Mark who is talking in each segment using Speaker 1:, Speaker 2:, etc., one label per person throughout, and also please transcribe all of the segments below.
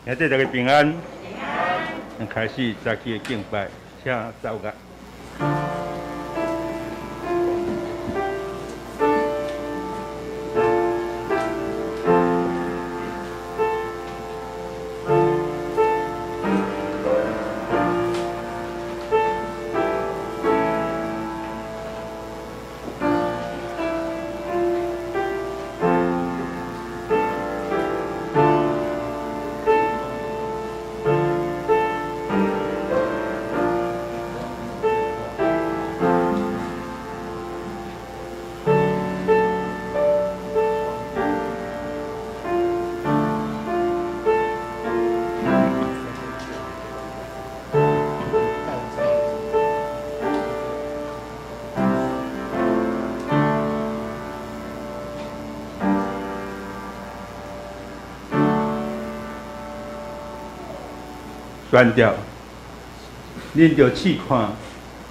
Speaker 1: 兄弟大家平安。开始早起的敬拜，请走个。宣调，恁着试看，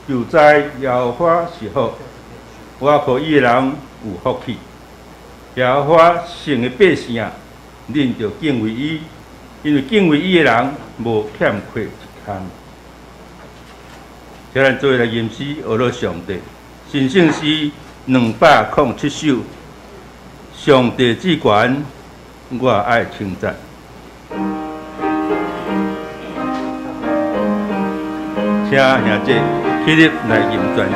Speaker 1: 就知耶和华是好，我可伊的人有福气。耶和华圣的百姓啊，恁着敬畏伊，因为敬畏伊的人无欠缺一项。叫咱做来吟诗学了上帝，神圣诗207首，上帝至权，我爱称赞。请兄弟起立来吟全首。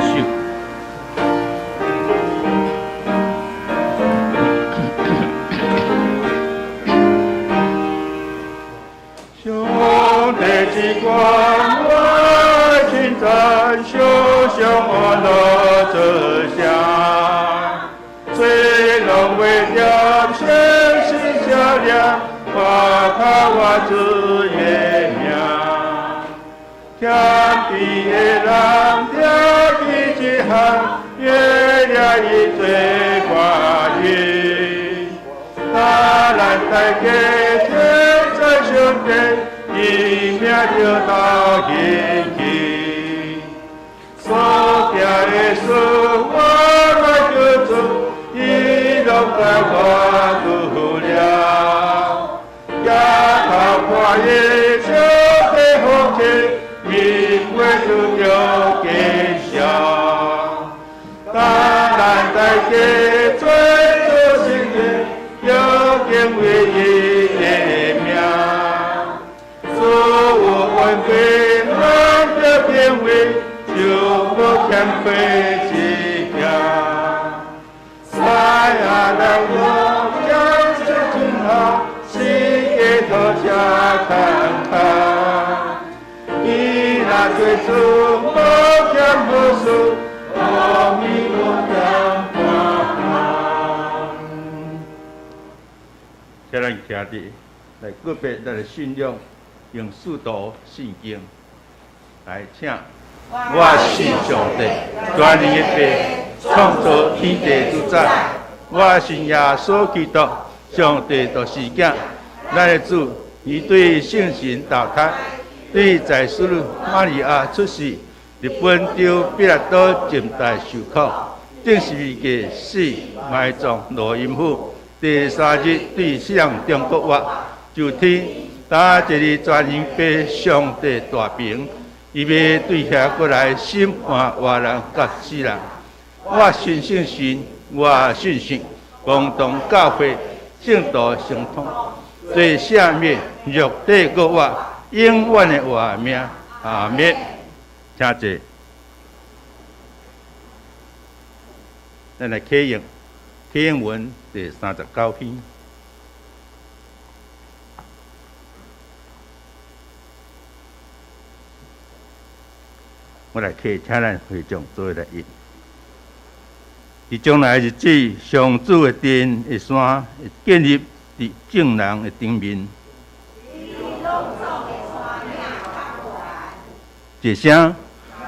Speaker 1: 上帝之光，我爱称赞，sho向安乐之乡。水龙为点，显示照亮，花开我之月明。天边的人跳起一行，月亮已最挂云。咱大家天在兄弟，一命就到天际。所行的事，我来救助，一路在我度了。也他跨越小的风景。因为主要见效，当咱大家做出心愿，要敬畏伊的名。所有万辈咱的变为，就无欠亏一件。在咱我将这君好，世界头下看看。最初无欠无数，阿弥陀佛。请咱兄弟来个别来信仰，用速读圣经来请。我信上帝，全能的父，创造天地主宰。我信耶稣基督，上帝就是囝，咱的主，伊对圣神投胎。对在世玛利亚出世，日本丢比拉多前代受苦，正是个死埋葬罗阴府。第3日对向中国话，就天打一日全人被上帝大平，伊要对遐过来审判活人甲死人。我信圣神，我信神，共同教会圣道相通，对赦免肉体国话。永远的活命，阿弥，请坐。咱来启用启用文第39篇。我来启，请咱会众做来译。伫将来日子，上主的殿的山会建立伫正人的顶面。一声，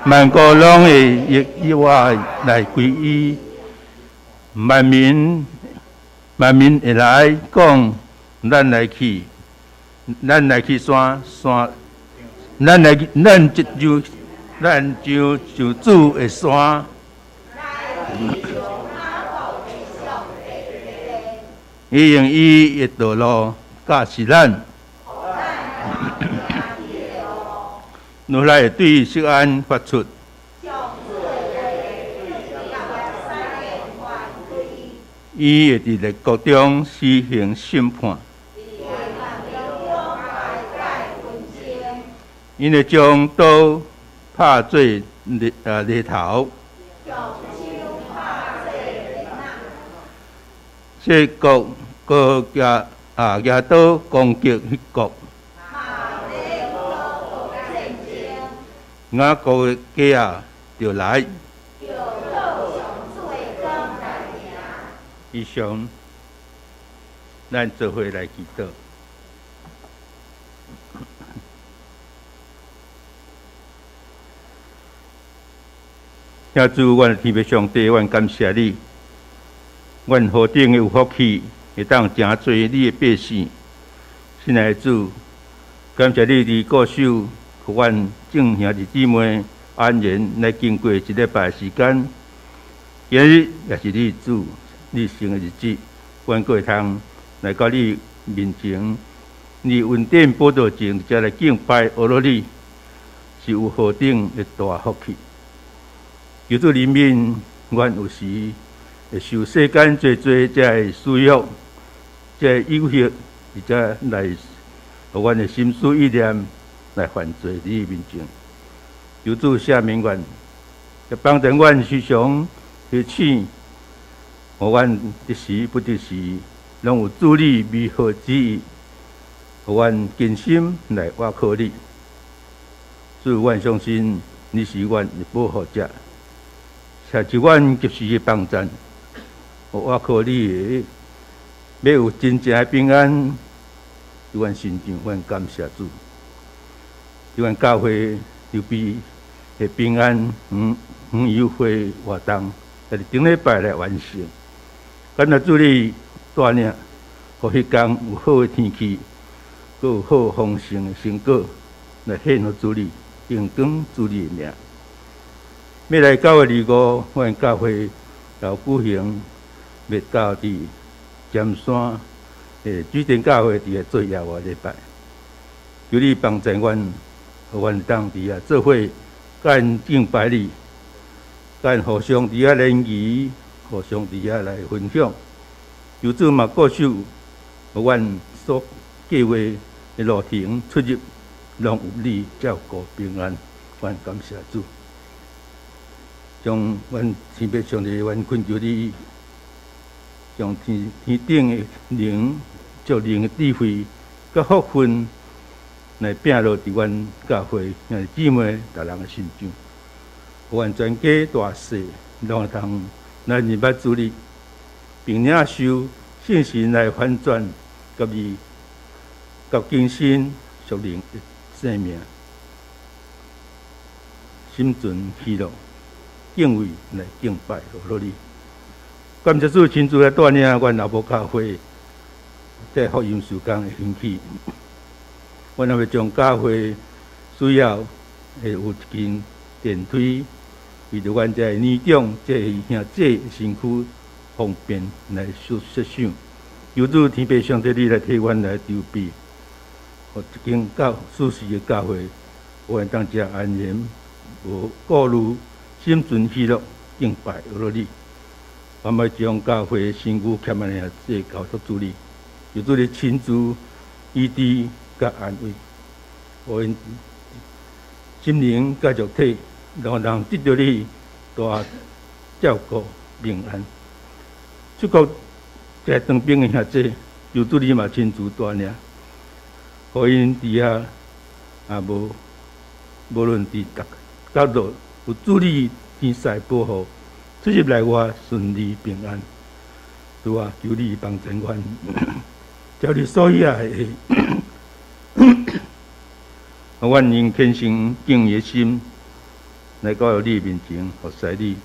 Speaker 1: 万国拢会以我来归依，万民会来讲，咱来去山，咱就主的山。伊用伊的道路教示咱。如来会对释安发出。伊会伫列国中施行审判，因会将刀拍做犁头，这国个举刀攻击迄国，我国的家就来。以上，咱做伙来祈祷。听主，阮天父上帝，阮感谢你，阮何等有福气，会当正做你的百姓。亲爱的主，感谢你伫过手，互阮众兄弟姊妹安然来经过一礼拜时间。今日也是你主你生的日子，阮各会通来到你面前，你恩典报道前，才来敬拜阿罗你，是有何等的大福气。求主怜悯，阮有时会受世间最才会需要，才会有血，而且来互阮的心思意念来犯罪你面前。求主赦免阮，也帮助阮时常提醒。互阮得时不得时，拢有主你美好旨意，互阮尽心来倚靠你。主，阮相信你是阮的保护者，且是阮及时的帮助。我倚靠你，要有真正的平安，伫阮身上，阮感谢主。伫阮教会就比的平安，有会活动，在顶礼拜来完成。感谢主你带领，互迄天有好的天气，阁有好丰盛的成果，来献互主你，荣光主你的名。要来9月25，阮教会要举行灭教伫尖山水电教会伫做耶和华礼拜，求你帮助阮，互阮当伫遐做伙，甲因敬拜你，甲因互相伫遐联谊。互相伫遐来分享，求主嘛顾守，互阮所计划的路程出入，拢有你照顾平安。阮感谢主，将阮天父上帝，阮恳求你，将天顶的灵、祝灵的智慧、甲福分来摒落伫阮教会兄弟姊妹逐人的心上，互阮全家大细拢会通。来认捌主你，并领受信心来反转，甲你甲更新属灵的生命，心存喜乐，敬畏来敬拜阿你。感谢主亲自来带领阮老母教会，在福音时间的兴起，阮也要将教会需要会有一间电梯。为着阮这年长、这兄这身躯方便来设想，求主天父上帝你来替阮来筹备，互一间舒适的教会，阮当遮安然无顾虑，心存喜乐敬拜阿你。我们将教会身躯欠安的这交托主你，求主你亲自医治甲安慰，互因心灵甲肉体。让人得到你大照顾平安。出国在当兵的兄弟，求主你嘛亲自带领，互因伫遐也无论伫逐角落有主你天使保护，出入来外顺利平安。主啊，求你帮助阮，照你所要的，阮用虔诚敬意的心。来到你面前，服侍你，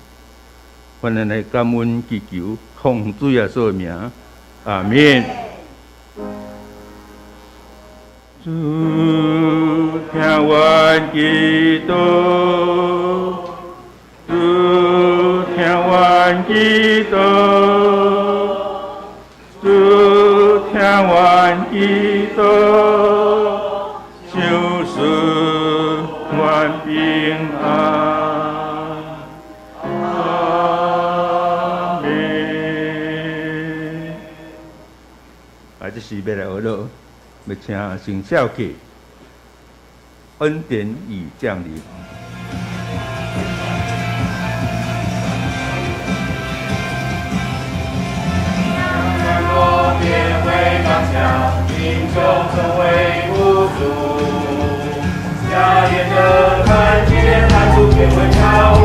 Speaker 1: 阮来感恩祈求，奉主耶稣的名，阿免。主听阮祈祷，主听阮祈祷，主听阮祈祷，就是阮。平安。阿门。这是要来学了，要请圣孝客恩典已降临。
Speaker 2: 变为刚强，贫穷成为富足。瞎眼的看见，看出变为跳舞。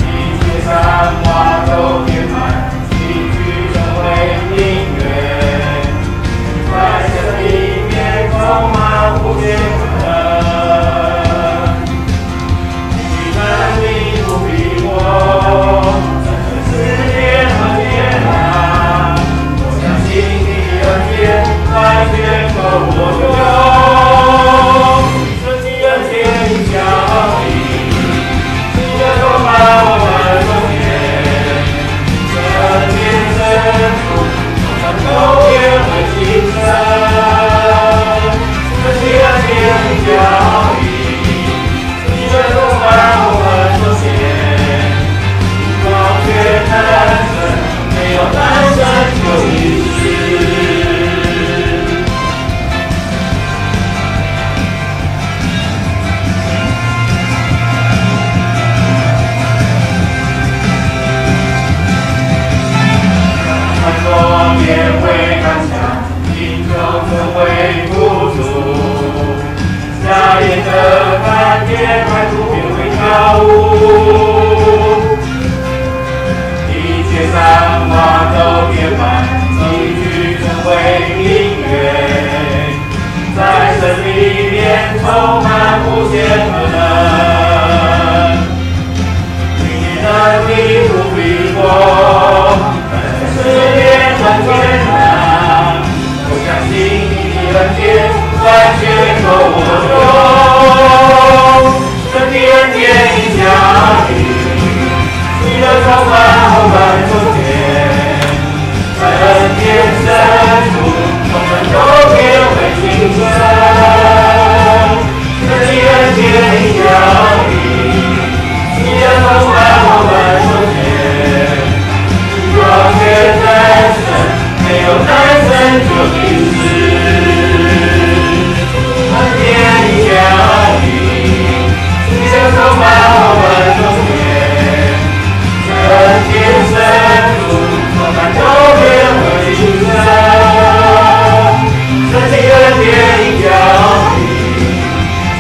Speaker 2: 一切山洼都填满，进去成为音乐。在这里面充满无限可能。你能力不比我。完全和我用，自己恩典已降临，你的手把我们中间，圣天圣主，从头变为今生，自己恩典已降临，你的手把我们中间，光却难生，没有难生就一世。变为刚强，贫穷成为富足。瞎眼的看见，快速变为跳舞。一切山洼都变满，进去成为音乐。在这里面充满无限可能。你的力不比我。世界很艰难，我相信你的恩典完全够我用。神的恩典已降临，你的充满我们中间，在恩典深处，我们都变为新生。神的恩典已降临，你的充满我们中间。光却难生，没有难生就一世。恩典已降临，你的手把我们中间，在恩典深处，我们都变为新生。神的恩典已降临，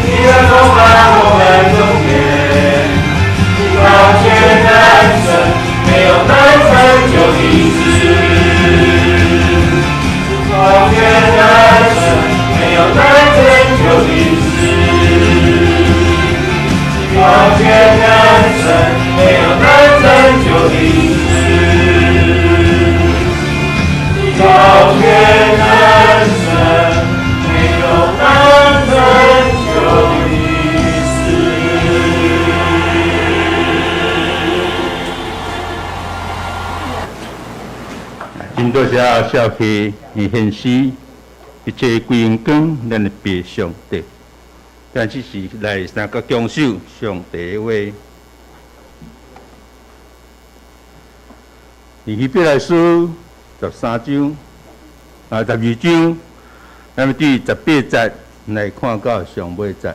Speaker 2: 你的手把我们中间，光却难生。没有难成就一世，光却难成，没有难成就一世，光却难成，没有难成就一世，光却难成，没有难成就一世。
Speaker 1: 真多谢孝客，伊现时一切归因讲咱的白上帝，但只是来三个强守上帝的话。希伯来书13章12章，咱们第18节来看到上尾节，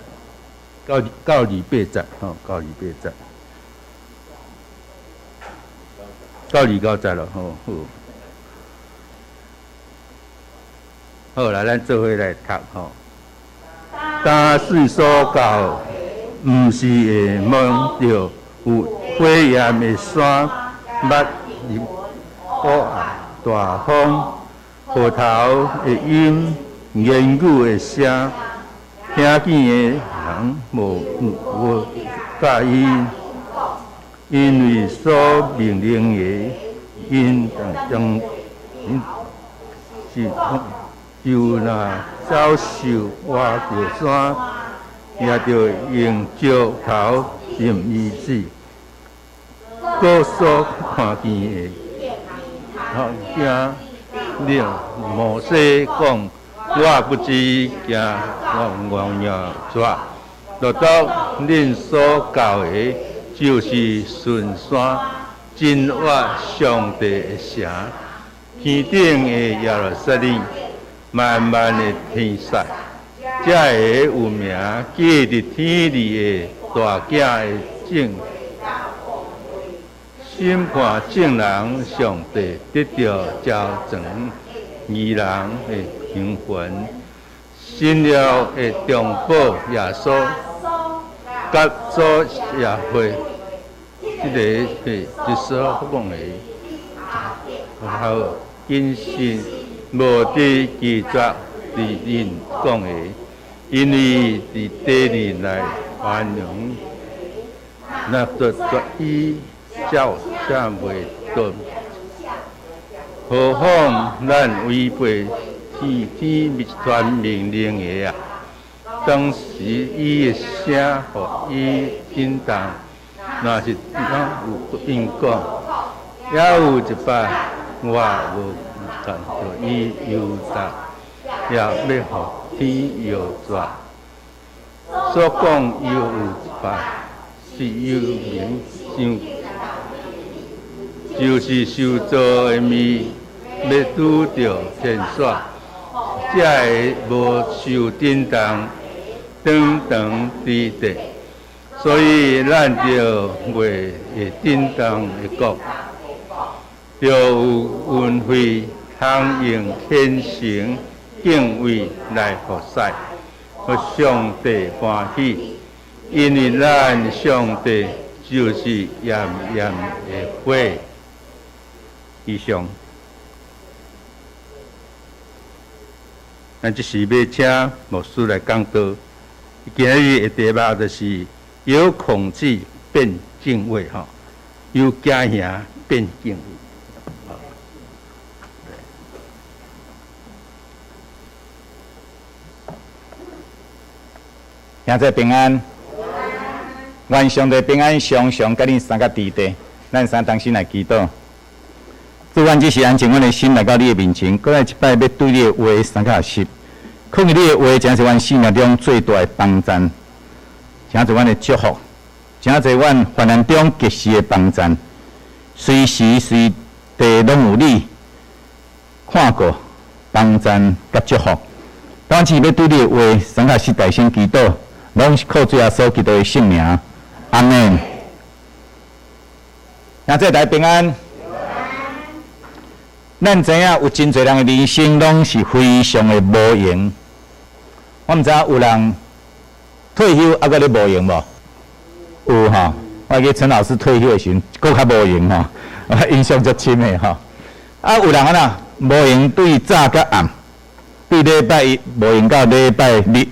Speaker 1: 到28节吼，到28节，到29节了吼。好啦，咱做伙来读吼。但是所教，毋是会望着有火焰的山捌乌大风、河头的音、言语的声，听见的人无介意，因为所命令的，因将是。就那遭受挖着山，也着用石头浸伊死。各所看见的，惊了摩西讲：我不知惊我鸟蛇，落到恁所教的，就是顺山真我上帝的城，天顶的耶路撒冷，漫漫的天使，才会有名记伫天里的大囝的正。审判正人，上帝得到招全义人的平凡，信了的中保耶稣，甲做社会，这个是一所讲的，然后因信无伫记载伫因讲的，因为伫第二来繁荣，那得伊。照啥袂顿，何况咱违背天密传命令的啊！当时伊的声，互伊震动，若是有应讲，也有一摆我无干着伊忧答，也要互天摇抓。所讲又有一摆是有名想。就是受造的面，要拄着天煞，才会无受震动，长长直直。所以咱着为会震动的国，着有运费，通用虔诚敬畏来服侍，互上帝欢喜，因为咱上帝就是炎炎的火。以上，咱即是要请牧师来讲道。今日的题目就是由恐惧变敬畏，由惊吓变敬畏。
Speaker 3: 现在平安，愿上帝平安常常甲恁三个伫地，咱三同心来祈祷。主，阮即是安静阮的心来到你的面前，搁来一摆要对你的话三个实，看见你的话，真是阮生命中最大的帮助，真是阮的祝福，真是阮患难中及时的帮助，随时随地拢有你看过帮助甲祝福。当时要对你的话三个实大声祈祷，拢是靠主耶稣基督的圣名，阿门。现在大家平安。咱知影有真侪人的人生拢是非常的无用。我毋知影有人退休还搁咧无用无？有吼，我记陈老师退休的时阵，搁较无用吼，印象足深的吼。啊，有人啊无用对早甲暗，对礼拜一无用到礼拜日，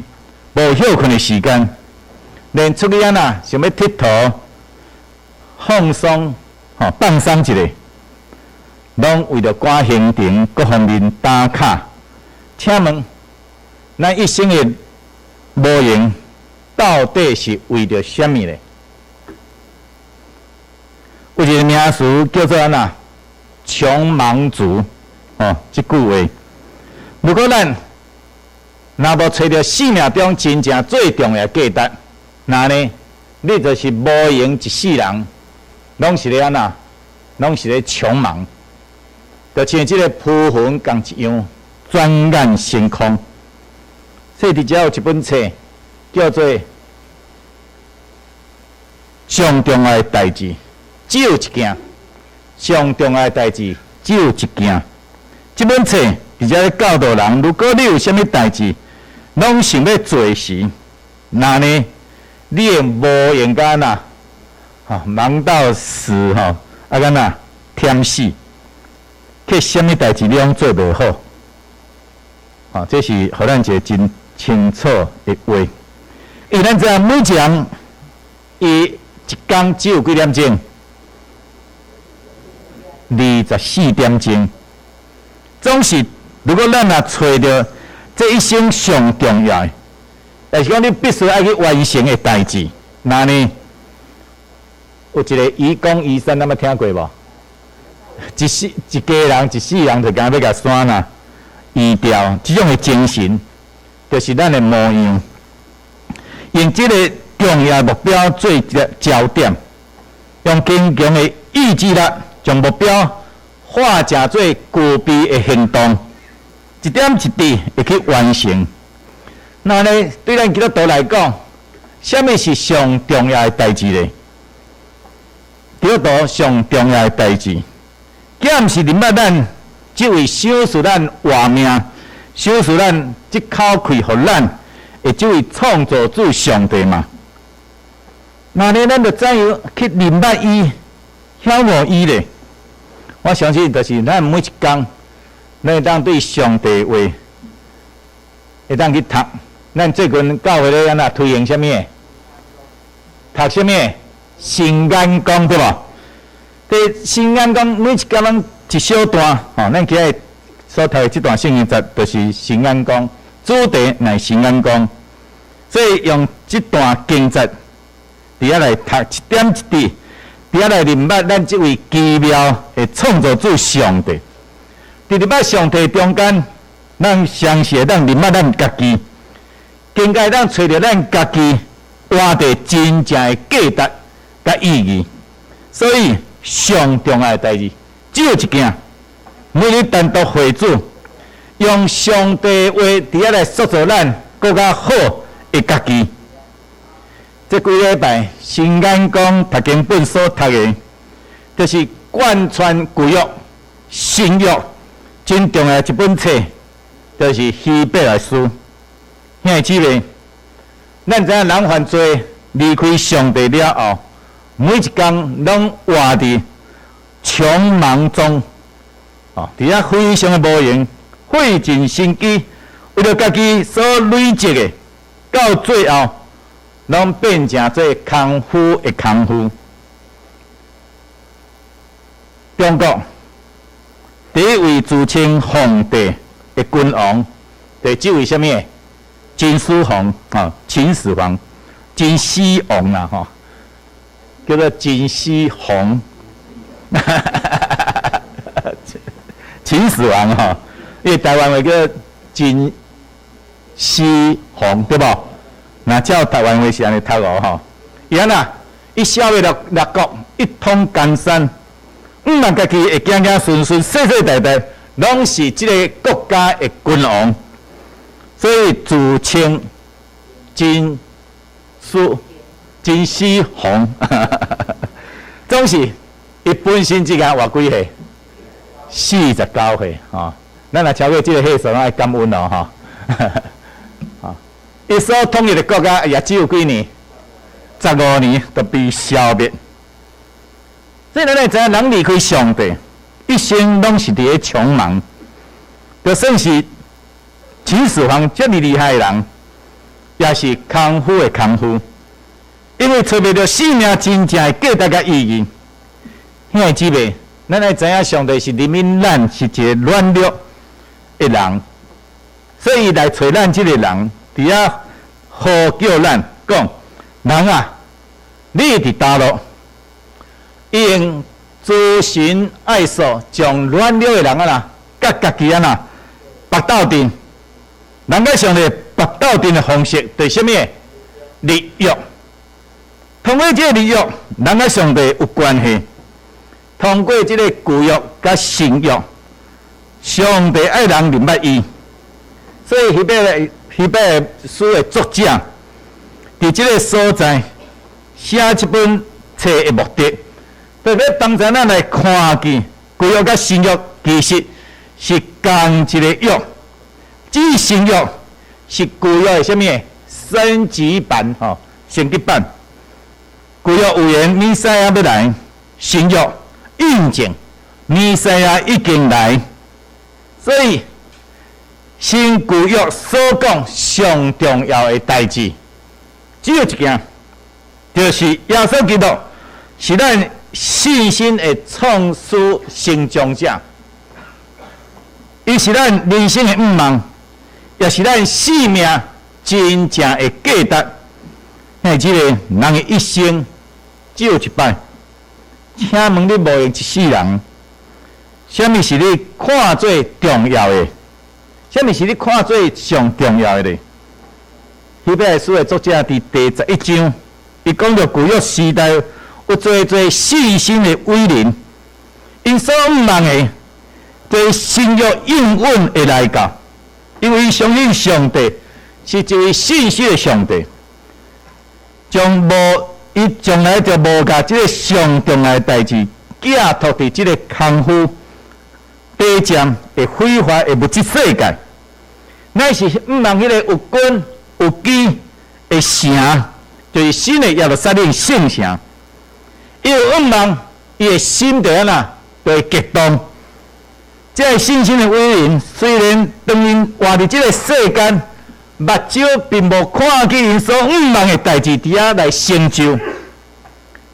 Speaker 3: 无休困的时间，连出去想要佚佗、放松、放松一下。拢为着赶行程各方面打卡，请问，咱一生的无用，到底是为着什么呢？有一个名词叫做穷忙族，这句话。如果咱若无找到生命中真正最重要的价值，那呢，你就是无用一世人，拢是咧拢是咧穷忙。就像这个蒲云共一样，转眼成空。所以伫遮有一本册，叫做《上重要的代志只有一件》，上重要的代志只有一件。这本册伫遮咧教导人，如果你有啥物代志，拢想要做时，那呢，你会无用甲忙到死啊敢忝死。去什么代志你拢做袂好，这是互咱一个真清楚的话。因为咱知影每一个人，伊一天只有几点钟？24点钟。总是，如果咱若找到这一生上重要的，但是讲你必须要去完成的代志，那呢，有一个愚公移山，咱捌听过无？一家人一世人就敢要甲山仪调，这种的精神，就是咱的模样。用这个重要目标做焦点，用坚强的意志力，将目标化成做具备的行动，一点一滴会去完成。那呢，对咱基督徒来讲，什么是上重要的代志呢？基督徒上重要的代志，既毋是林捌咱即位小使咱活命，小使咱即口气互咱的即位创造主上帝嘛。那呢，咱就怎样去明白伊、晓悟伊咧？我相信，就是咱每一天，咱会当对上帝话，会当去读。咱最近教会咧安那推行什么？读什么？心眼光对无？对，心眼光每一天拢一小段，吼，咱今日所读的这段圣经节，就是心眼光，主题乃心眼光。所以用这段经节，伫遐来读一点一滴，伫遐来明白咱这位奇妙的创造主上帝。伫明白上帝中间，咱相信咱明白咱家己。应该咱找到咱家己活得真正的价值甲意义，所以上重要的代志只有一件，每日单独会主，用上帝话伫遐来塑造咱更加好的家己。这几礼拜新眼光读经本所读的，就是贯穿旧约、新约真重要的一本册，就是希伯来书。兄弟姊妹，咱知影人犯罪离开上帝了后，每一天拢活伫穷忙中，伫遐非常的无用，费尽心机，为了家己所累积的，到最后拢变成做空虚的空虚。中国第一位自称皇帝的君王，就是这位什么？秦始皇啊，秦始皇，秦始皇啦吼，叫做秦始皇，秦始皇吼，因为台湾话叫秦始皇对无？那照台湾话是安尼读哦吼。伊安那，伊消灭六国，一统江山，毋但家己会行行顺顺，世世代代拢是即个国家的君王。所以自称秦始皇，总是伊本身即个活几岁？49岁吼。咱若超过即个岁数，爱感恩咯吼。伊所统一的国家也只有几年，15年就被消灭。所以咱会知影，人离开上帝，一生拢是伫咧匆忙，就算是。秦始皇这么厉害的人，也是空虚的空虚，因为找不到生命真正的价值甲意义。兄弟姊妹，咱要知影上帝是怜悯咱是一个软弱的人，所以来找咱这个人，伫遐呼叫咱讲：人啊，你伫倒落，伊用诛心爱索，将软弱的人啊啦，甲家己啊啦，绑斗阵。人甲上帝拔斗阵的方式，对什么？利益。通过这个利益，人甲上帝有关系。通过这个旧约甲新约，上帝爱人明白伊。所以希伯来书的作者，伫这个所在写这本册的目的，就要帮助咱来看见旧约甲新约其实是同一个约。这新约是旧约的什么升级版吼，升级版。旧约有言弥赛亚要来，新约印证弥赛亚已经来，所以新旧约所讲上重要的代志，只有一件，就是耶稣基督是咱信心的创始成终者，伊是咱人生的愿望。也是咱生命真正的价值。因为这个人的一生只有一摆，请问你无用一世人，什么是你看最重要的？什么是你看做上重要的咧？希伯来书的作者伫第11章，伊讲到旧约时代有侪细心的伟人，因所毋望的，对新约应允会来到，因为伊相信上帝是一位信实的上帝，伊从来就无甲即个上重要的代志寄托伫即个空虚、卑贱的毁坏的物质世界，乃是毋望迄个有根有基的城，就是新的耶路撒冷圣城。伊有毋望伊的心就安那，就会激动。这个信心的伟人，虽然当因活伫即个世间，目睭并无看见因所毋望的代志伫遐来成就，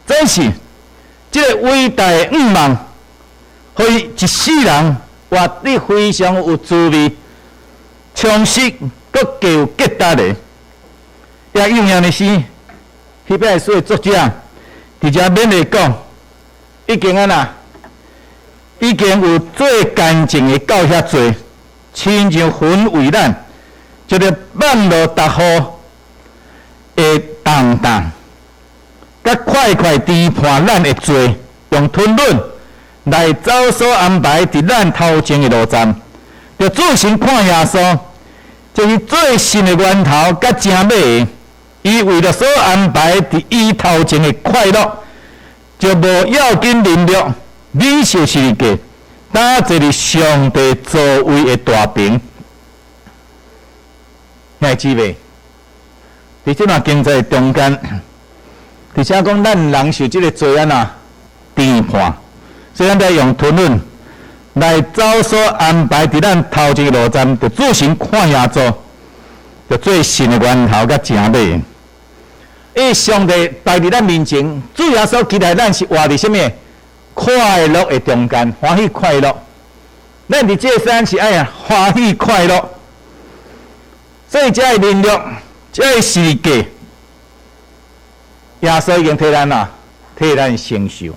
Speaker 3: 但是即个伟大的毋望，互伊一世人活得非常有滋味、充实、搁具有价值的。也应验的是，希伯来书的作者伫遮勉励讲，已经有最干净的到遐做，亲像魂为咱，就着万落达雨的重担，甲快快支判咱的罪，用吞忍来走所安排伫咱头前的路站，就自行看耶稣，就是最新的源头甲正美的。伊为了所安排伫伊头前的快乐，就无要紧忍辱，忍受世界，打坐伫上帝座位的大屏。兄姊妹，伫即段经济中间，而且讲咱人受即个罪案啊，审判，所以咱得用吞忍来走所安排伫咱头前的路站，就自行看耶稣，就最新的源头甲正美的。因为上帝摆伫咱面前，主耶稣期待咱是活伫什么快乐的中间，欢喜快乐。咱伫这山是爱欢喜快乐，所以才会忍辱，才会世界。耶稣已经替咱承受，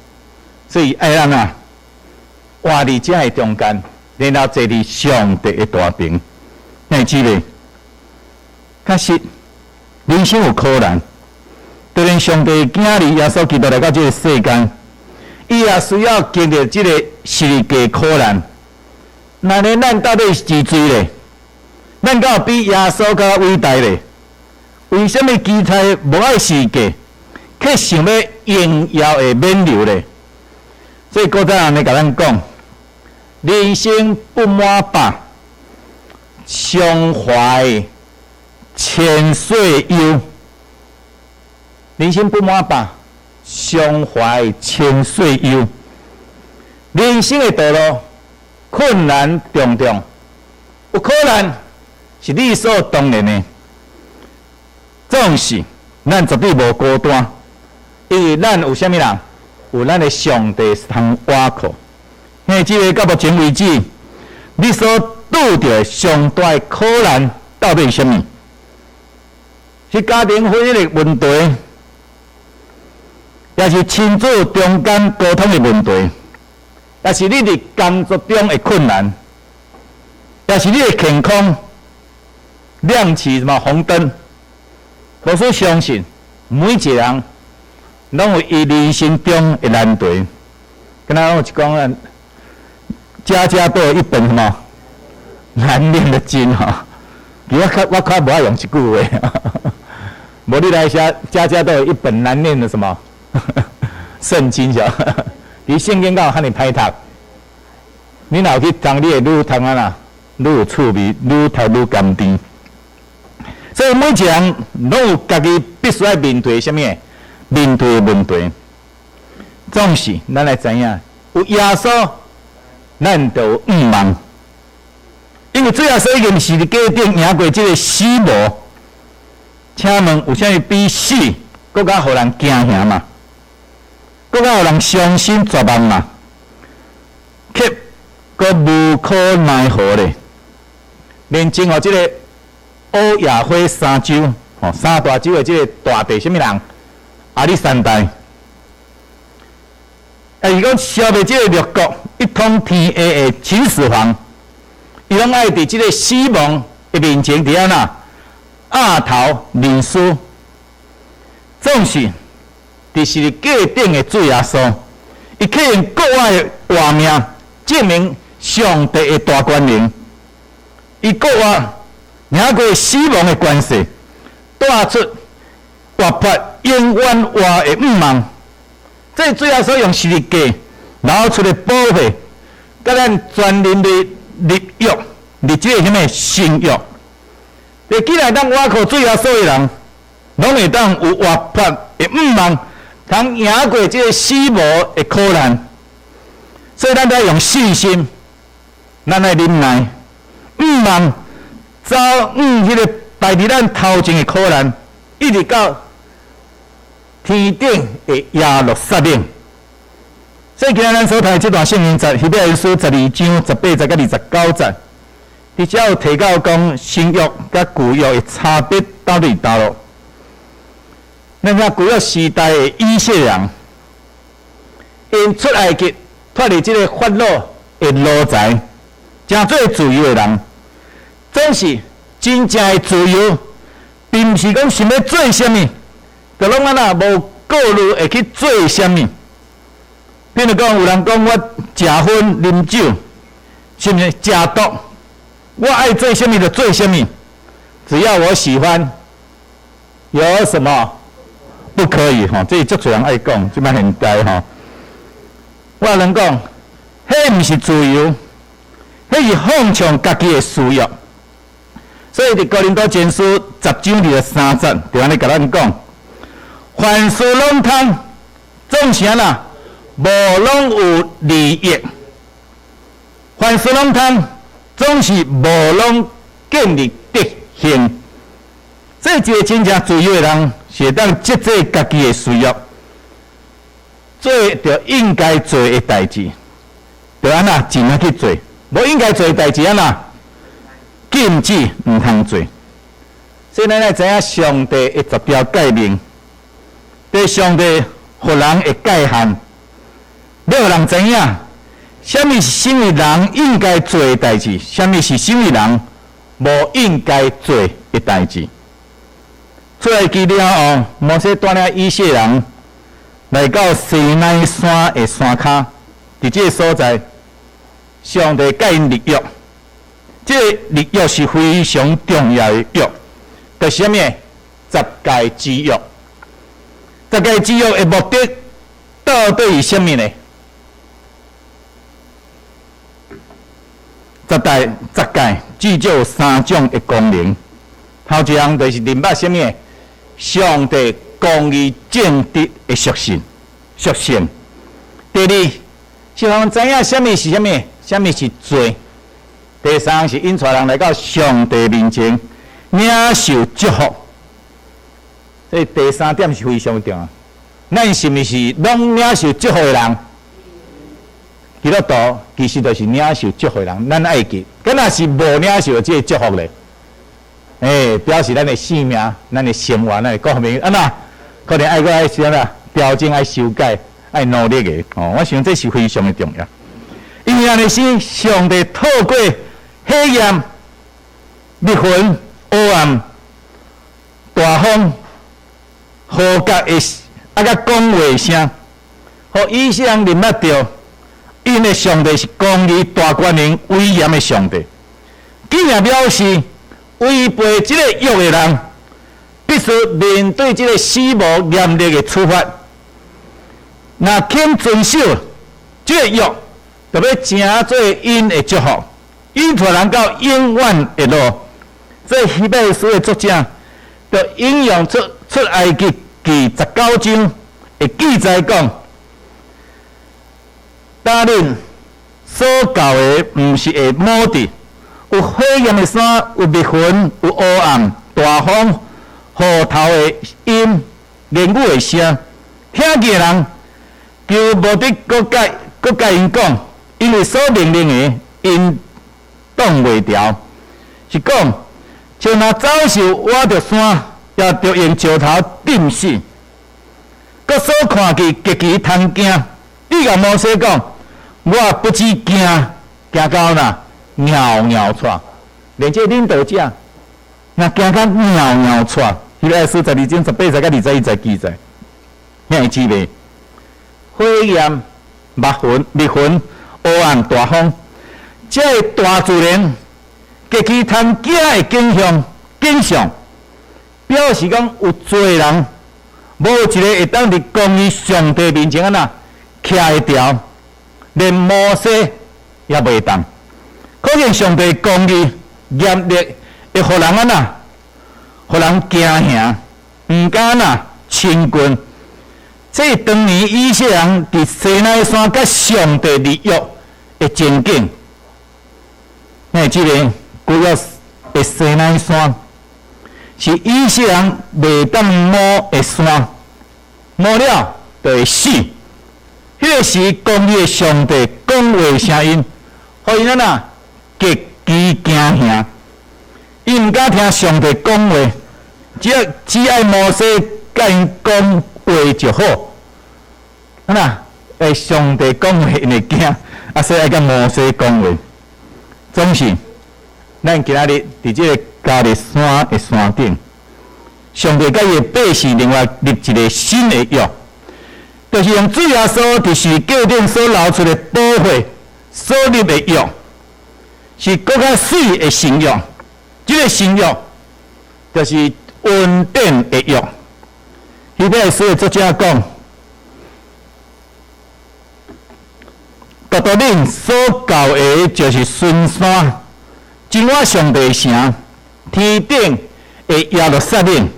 Speaker 3: 所以爱咱活伫这的中间，然后坐伫上帝的大屏。兄姊妹，确实人生有苦难。虽然上帝囝儿耶稣基督来到这个世间，伊也需要经历这个世界苦难。那呢，咱到底是几罪咧？咱敢有比耶稣较伟大咧？为什么基督无爱世界，却想要荣耀的免流咧？所以古早人咧甲咱讲，人生不满百，常怀千岁忧。人生不满百，常怀千岁忧。人生的道路困难重重，有可能是理所当然的，总是咱绝对无孤单，因为咱有啥物人？有咱的上帝是通倚靠。因为这个到目前为止，你所拄到上大的苦难到底是啥物？是家庭婚姻的问题？也是亲子中间沟通的问题，也是你伫工作中的困难，也是你的健康亮起什么红灯。我所相信，每一个人拢有伊人生中的难题。跟他有一讲啊，家家都有一本什么难念的经哈。我较无爱用这句话，无你来写，家家都有一本难念的什么？圣经是吧？伫圣经敢有遐尼歹读？你若有去读，你会愈读啊啦，愈有趣味，愈读愈甘甜。所以每一个人拢有家己必须要面对什么？面对的问题。总是咱来知影，有耶稣，咱就有毋望。因为主耶稣已经是伫家顶赢过这个死魔。请问有啥物比死更加互人惊吓嘛？更加有人伤心绝望嘛，却阁无可奈何咧。连经过这个欧亚非三洲，三大洲的这个大地，什么人？亚历山大。伊讲消灭这个六国，一统天下的秦始皇，伊拢爱伫即个死亡的面前伫安那压头认输，总是伫十字架顶的主耶稣，伊启用国外的活命，证明上帝的大权能。伊国外赢过死亡的关系，带出活泼永远活的盼望。这主耶稣用十字架流出的宝血，甲咱全人类立约，立即个什么新约。你既然当倚靠主耶稣的人，拢会当有活泼的盼望，通赢过这个死无的苦难。所以咱要用信心，咱来忍耐，盼望遭迄个摆伫咱头前的苦难，一直到天顶的耶路撒冷。所以今日咱所读这段圣经节，希伯来书12章18节到29节，伫遮有提到讲新约甲旧约的差别到底倒落。咱看旧约时代的以色列人，因出埃及脱离这个法老的奴才，真做自由的人，总是真正的自由，并毋是讲想要做啥物，就拢安那无顾虑会去做啥物。比如讲，有人讲我食薰、啉酒，是毋是食毒？我爱做啥物就做啥物，只要我喜欢，有什么不可以？吼，这足侪人爱讲，即摆现代吼。我能讲，迄毋是自由，迄是放纵家己的私欲。所以伫哥林多前书10章23节，就安尼甲咱讲：凡事拢通，总是安那。无拢有利益，凡事拢通，总是无拢建立德行。这一个真正自由的人，是当节制家己的需要，做着应该做的代志，就安那尽量去做。无应该做的代志安那禁止唔通做。所以咱要知影上帝的十条诫命，对上帝互人的界限。要有人知影，什么是身为人应该做的代志，什么是身为人无应该做的代志。出来记了后，摩西带领以色列人来到西奈山的山骹，伫这个所在，上帝甲因立约。这个立约是非常重要的约，就是什么？10诫之约。10诫之约的目的到底是什么呢？10诫至少有3种的功能。头一项就是明白什么？上帝公义正直的属性。第二，是让知影什么是什么，什么是罪。第三是引带人来到上帝面前，领受祝福。所以第3点是非常重要。咱是毋是拢领受祝福的人？基督徒其实就是领受祝福的人，咱爱记。敢若是无领受这个祝福咧，表示咱的性命、咱的生活、咱的各方面，那可能爱个爱啥啦，调整、爱修改、爱努力的。我想这是非常的重要。因为安尼是上帝透过黑暗、密云、黑暗、大风、雨甲的甲讲话声，互以色列人认捌到。因为上帝是公义、大权能、威严的上帝，既然表示违背这个约的人，必须面对这个死无严厉的处罚。若肯遵守这个约，就要成做因的祝福，引带人到永远的路。这希伯来书的作者就引用出埃及记19章的记载讲。当恁所教的，毋是会摸的，有火焰的山，有密云，有黑暗、大风、雨头的音、言语的声，听见的人就无得搁甲因讲，因为所命令的，因挡袂牢。是讲，像若走兽挖着山，也着用石头钉死。搁所看见极其通惊，你甲摩西讲。我不知惊到哪，袅袅窜，连这领导者，那行到袅袅窜，迄个42章18节到21节记载，遐会记袂？火焰、密云、黑暗、大风，这大自然极其贪惊的景象，表示讲有侪人无一个会当伫公义上帝面前那徛会牢，连摩西也袂当。可见上帝公义严厉会互人互人惊吓，毋敢亲近。这当年以色列人伫西奈山甲上帝立约的情景，那即个古约的西奈山，是以色列人袂当摸的山，摸了就会死。迄个是公义的上帝讲话声音，互因极其惊吓。伊毋敢听上帝讲话，只爱摩西甲因讲话就好。上帝讲话因会惊，所以爱甲摩西讲话。总是，咱今仔日伫即个加利山的山顶，上帝甲伊的百姓另外立一个新的约，就是用主耶稣伫十架顶所流出的宝血所立的约，是更较水的新约。这个新约就是恩典的约。希伯来书的作者讲，达到恁所教的，就是巡山，进我上帝城，天顶的耶路撒冷，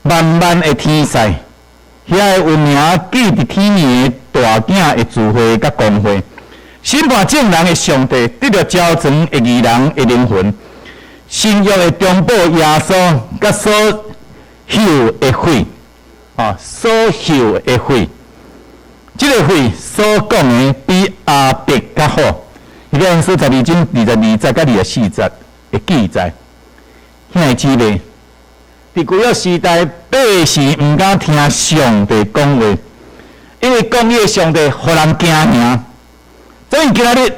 Speaker 3: 漫漫的天使，遐个有名记伫天面的大囝的聚会甲公会，审判正人的上帝，得到招传的义人的灵魂。新约的中保耶稣，甲所受的血，所受的血，这个血所讲的比阿伯较好。伊个书12章22节到24节的记载，遐会记咧？伫旧约时代，百姓毋敢听上帝讲话，因为公义的上帝互人惊吓。所以今仔日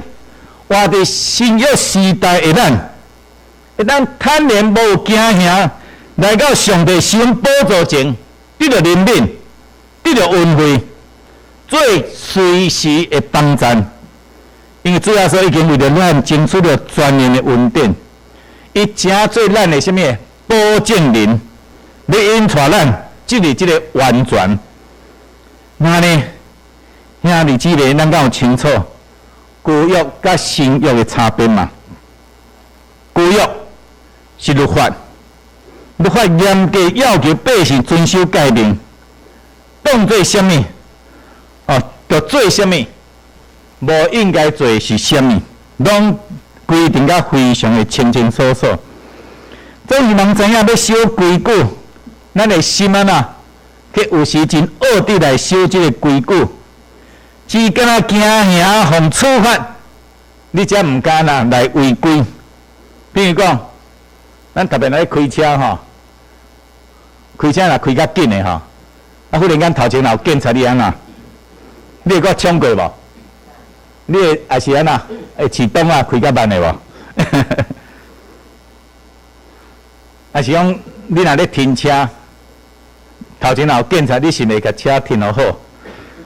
Speaker 3: 活伫新约时代的咱，会当坦然无有惊吓，来到上帝神宝座前，得到怜悯，得到恩惠，做随时的帮赞。因为主耶稣已经为了咱争取了全然的恩典，伊正做咱的什么保证人，要引带咱进入这个完全。那呢，兄弟姊妹，咱敢有清楚旧约甲新约的差别嘛？旧约是律法，律法严格要求百姓遵守诫命，当做什么？要做什么？无应该做是什么？拢规定甲非常的清清楚楚。总是人知影要守规矩，咱的心去有时真恶地来守这个规矩，只敢若惊吓互处罚，你才毋敢来违规。比如讲，咱特别来开车开车若开较紧的忽然间头前有警察，你安那？你会阁冲过无？你会也是安那？会启动开较慢的无？也是讲你若咧停车，头前有警察，你是会甲车停好，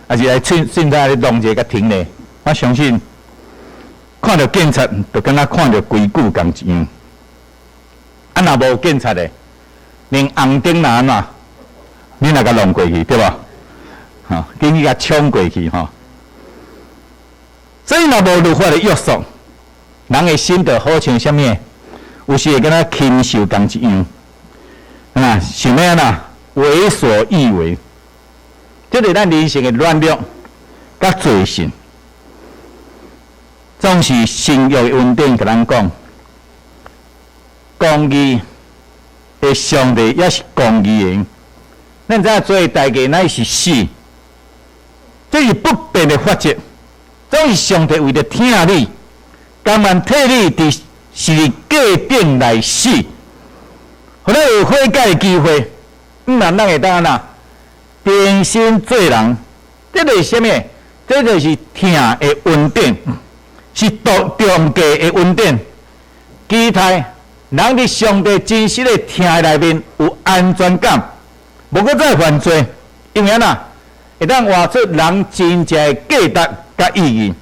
Speaker 3: 也是来顺带咧弄者甲停咧。我相信看到警察，就敢若看到规矩共一样。若无警察的，连红灯若安怎，你若甲弄过去，对无？紧去甲冲过去所以若无律法的约束，人的心就好像什么？有时会敢若禽兽共一样，想要为所欲为，这是咱人生的软弱甲罪性。总是新约的恩典，甲咱讲，公义的上帝也是公义的。咱知影做的代价乃是死，这是不变的法则。总是上帝为了听你，甘愿替你伫十架顶来死，互咱有悔改的机会。咱会当重新做人，这就是什么？这就是听的恩典。是中价的稳定，期待人伫上帝真实的听内面有安全感，无搁再犯罪，因为会当活出人真正的价值甲意义。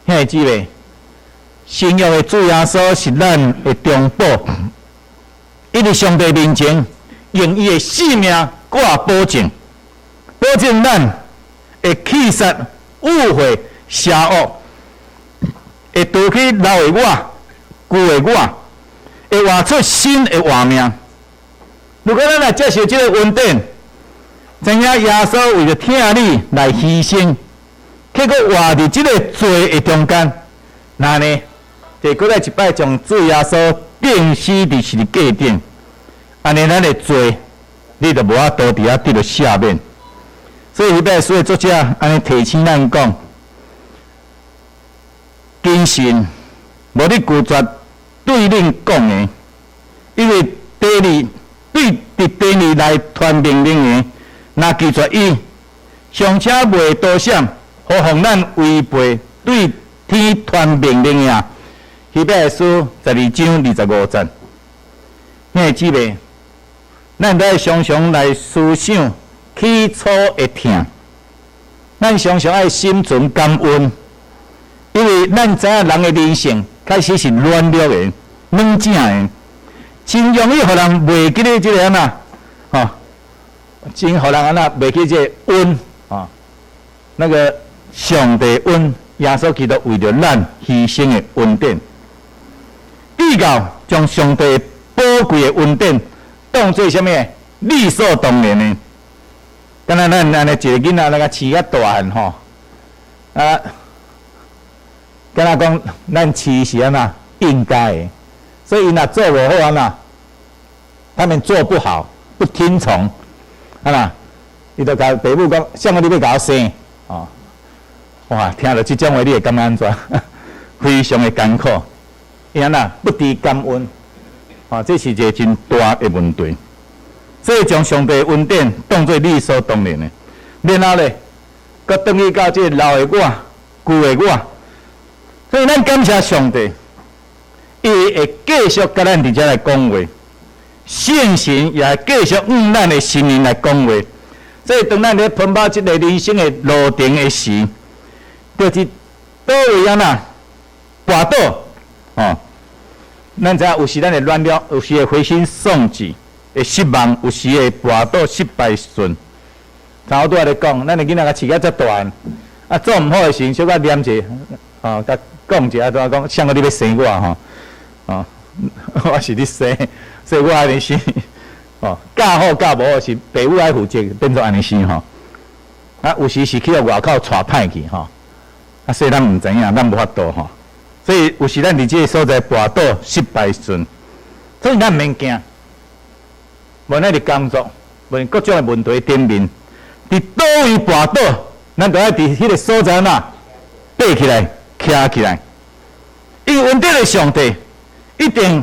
Speaker 3: 兄弟姊妹，信仰的主耶稣是咱的中保，伊伫上帝面前用伊的性命挂保证，保证咱会气杀误会邪恶，会夺去老的我、旧的我，会活出新的活命。如果咱来接受这个恩典，知影耶稣为了听你来牺牲，结果活伫这个罪的中间，那呢，就搁来一摆将主耶稣钉死伫十字架顶，安尼咱的罪，你就无法度伫遐得到赦免。所以迄摆所有作者安尼提醒咱讲，谨慎，无你拒绝对恁讲的，因为第二来传命令的，若拒绝伊，尚且袂多闪，何况咱违背对天传命令的啊？迄摆书12章25节，兄弟姊妹，咱得常常来思想起初的痛，咱常常爱心存感恩，因为咱知影人的人性开始是软弱的、软正的，真容易互人袂记得这个真互人袂记这个恩那个上帝恩，耶稣基督为着咱牺牲的恩典，比较将上帝宝贵的恩典当作什么理所当然的。敢若咱安尼一个囡仔那个饲较大汉敢若讲咱饲是应该的，所以伊若做无好他们做不好，不听从，伊就甲爸母讲，啥物你要甲我生哇，听到这种话，你会感觉安怎？非常的艰苦，伊不知感恩，这是一个真大的问题。所以将上帝的恩典当作理所当然的，然后咧，搁转去到这老的我、旧的我。所以咱感谢上帝，伊会继续甲咱伫遮来讲话，圣神也会继续咱的心灵来讲话。所以当咱咧奔跑这个人生的路程的时，就是倒位跋倒咱知影有时咱会软弱，有时会灰心丧志。会失望，有时会跋倒失败顺。头拄仔咧讲，咱的囡仔甲饲甲遮大做毋好的时，小可念者，甲讲者怎讲，像个你要生我我是你生，所以我安尼生教好教无好是爸母爱负责，变做安尼生有时是去到外口带歹去所以咱毋知影，咱无法度所以有时咱伫即个所在跋倒失败顺，所以咱毋免惊。无咱伫工作，无论各种的问题顶面，伫倒位跋倒，咱就要伫迄个所在爬起来、徛起来。因为恩典的上帝一定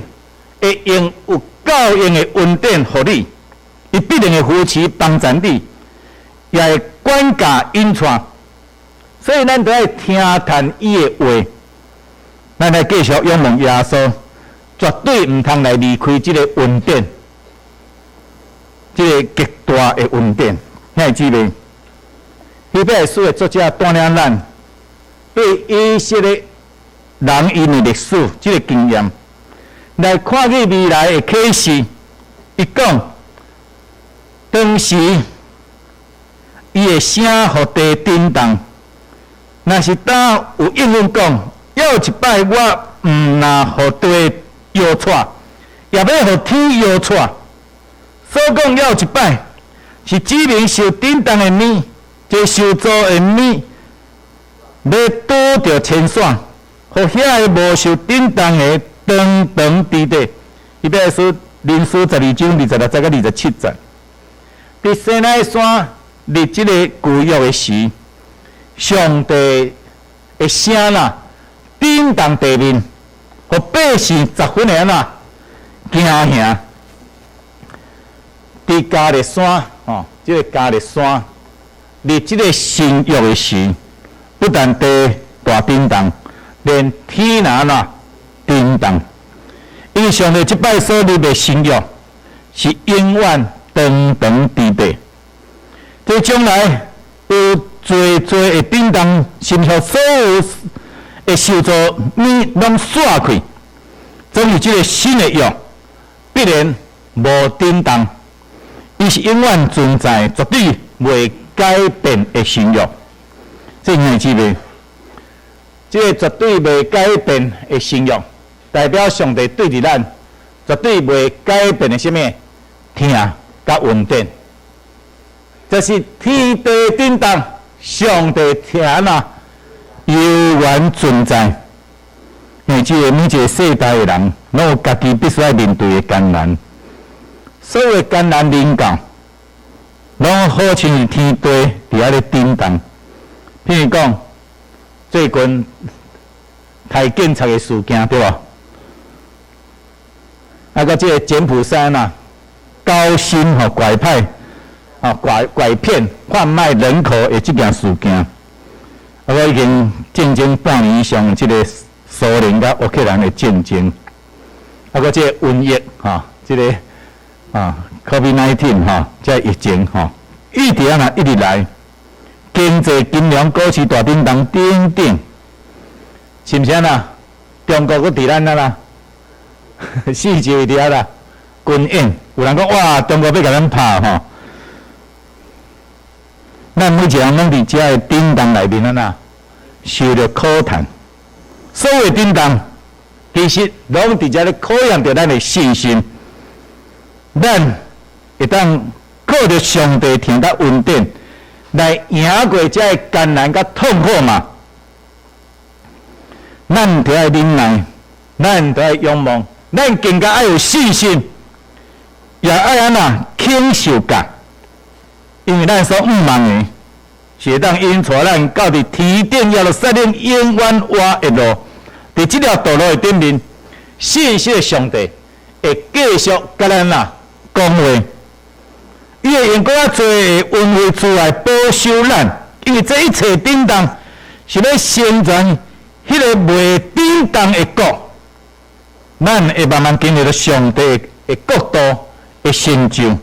Speaker 3: 会用有够用的恩典互你，伊必定会扶持帮助你，也会管教引带。所以咱就要听谈伊的话，咱来继续仰望耶稣，绝对毋通来离开这个恩典。这个极大的恩典，兄弟姊妹，迄本书的作者带领咱对以色列人因的历史这个经验，来看见未来的启示。伊讲，当时伊的声互地震动，若是当有应允讲，要一摆我毋若互地摇拽，也要互天摇拽。所讲了一摆，是指明受震动的物，即受造的物，要躲着牵线，互遐个无受震动的长长之地。伊要说民书12章26节到27节，伫西奈山立即个旧约的时，上帝的声震动地面，互百姓十分的惊吓。伫加利山这个加利山立即个新约的时，不但地大震动，便天哪震动。因为上帝即摆所立的新约是永远长长伫地，对将来有最的震动，甚至所有的受造物拢散开，总是即个新的约必然无震动，伊是永远存在，绝对袂改变的新约。这你会记袂？这个绝对袂改变的新约，代表上帝对伫咱绝对袂改变的什么听甲稳定，这是天地震动，上帝听啊，永远存在。因为这个每一个世代的人，拢有家己必须要面对的艰难，所有的艰难临到，拢好像是天地伫遐咧震动。譬如讲，最近开警察的事件，对吧？啊，个这个柬埔寨呐，高薪拐派拐骗、贩卖人口的这件事件，我已经战争半年以上，这个苏联甲乌克兰的战争，个这个瘟疫这个COVID-19 这个疫情一直一直来，经济、金融、股市大震动等等，是毋是啊？中国佫伫咱啦，四周伫遐啦，军演，有人讲哇，中国要甲咱拍咱每一个人拢伫遮个震动内面受着考探，所有震动其实拢伫遮咧考验着咱的信心，咱会当靠着上帝听甲稳定来赢过遮个艰难甲痛苦嘛。咱着爱忍耐，咱着爱仰望，咱更加爱有信心，也爱轻受教，因为咱所毋望的，是会当引带咱到伫天顶耶路撒冷永远活的路。伫即条道路的顶面，信息的上帝会继续甲咱讲话，伊会用更较侪的恩惠慈爱保守咱，因为这一切震动是要宣传迄个袂震动的国，咱会慢慢经历到上帝的国度的成就。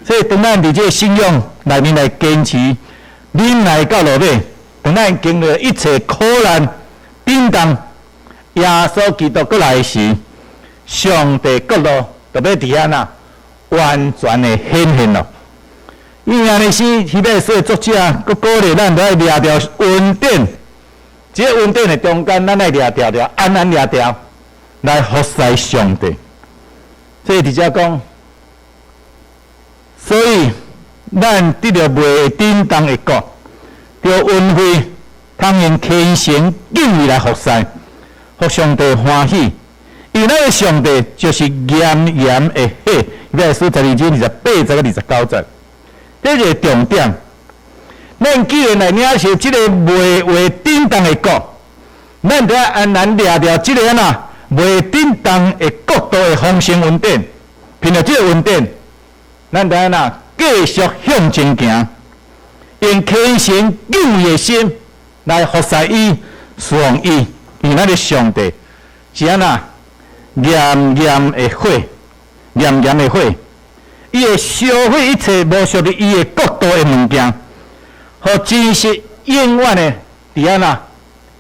Speaker 3: 所以，当咱伫这个信仰内面来坚持忍耐到落尾，当咱经历一切苦难震动，耶稣基督过来时，上帝国度就要伫遐完全的显现咯。因为安尼是希伯来书的作者，佮鼓励咱都要抓着恩典。这个恩典的中间，咱要抓着安安抓着来服侍上帝。所以伫遮讲，所以咱得着袂震动的国，着恩惠，通用虔诚敬意来服侍，互上帝欢喜。因为咱的上帝就是严严的火。希伯来书12章28节到29节，这是重点。咱既然来领受这个袂震动的国，咱就要安然抓着这个袂震动的国度的丰盛稳定，凭着这个稳定，咱就要继续向前行，用虔诚敬意的心来服侍伊、侍奉伊。因为咱的上帝是严严的火，严严的火，伊会烧毁一切无属于伊的国度的物件。互真实永远的伫遐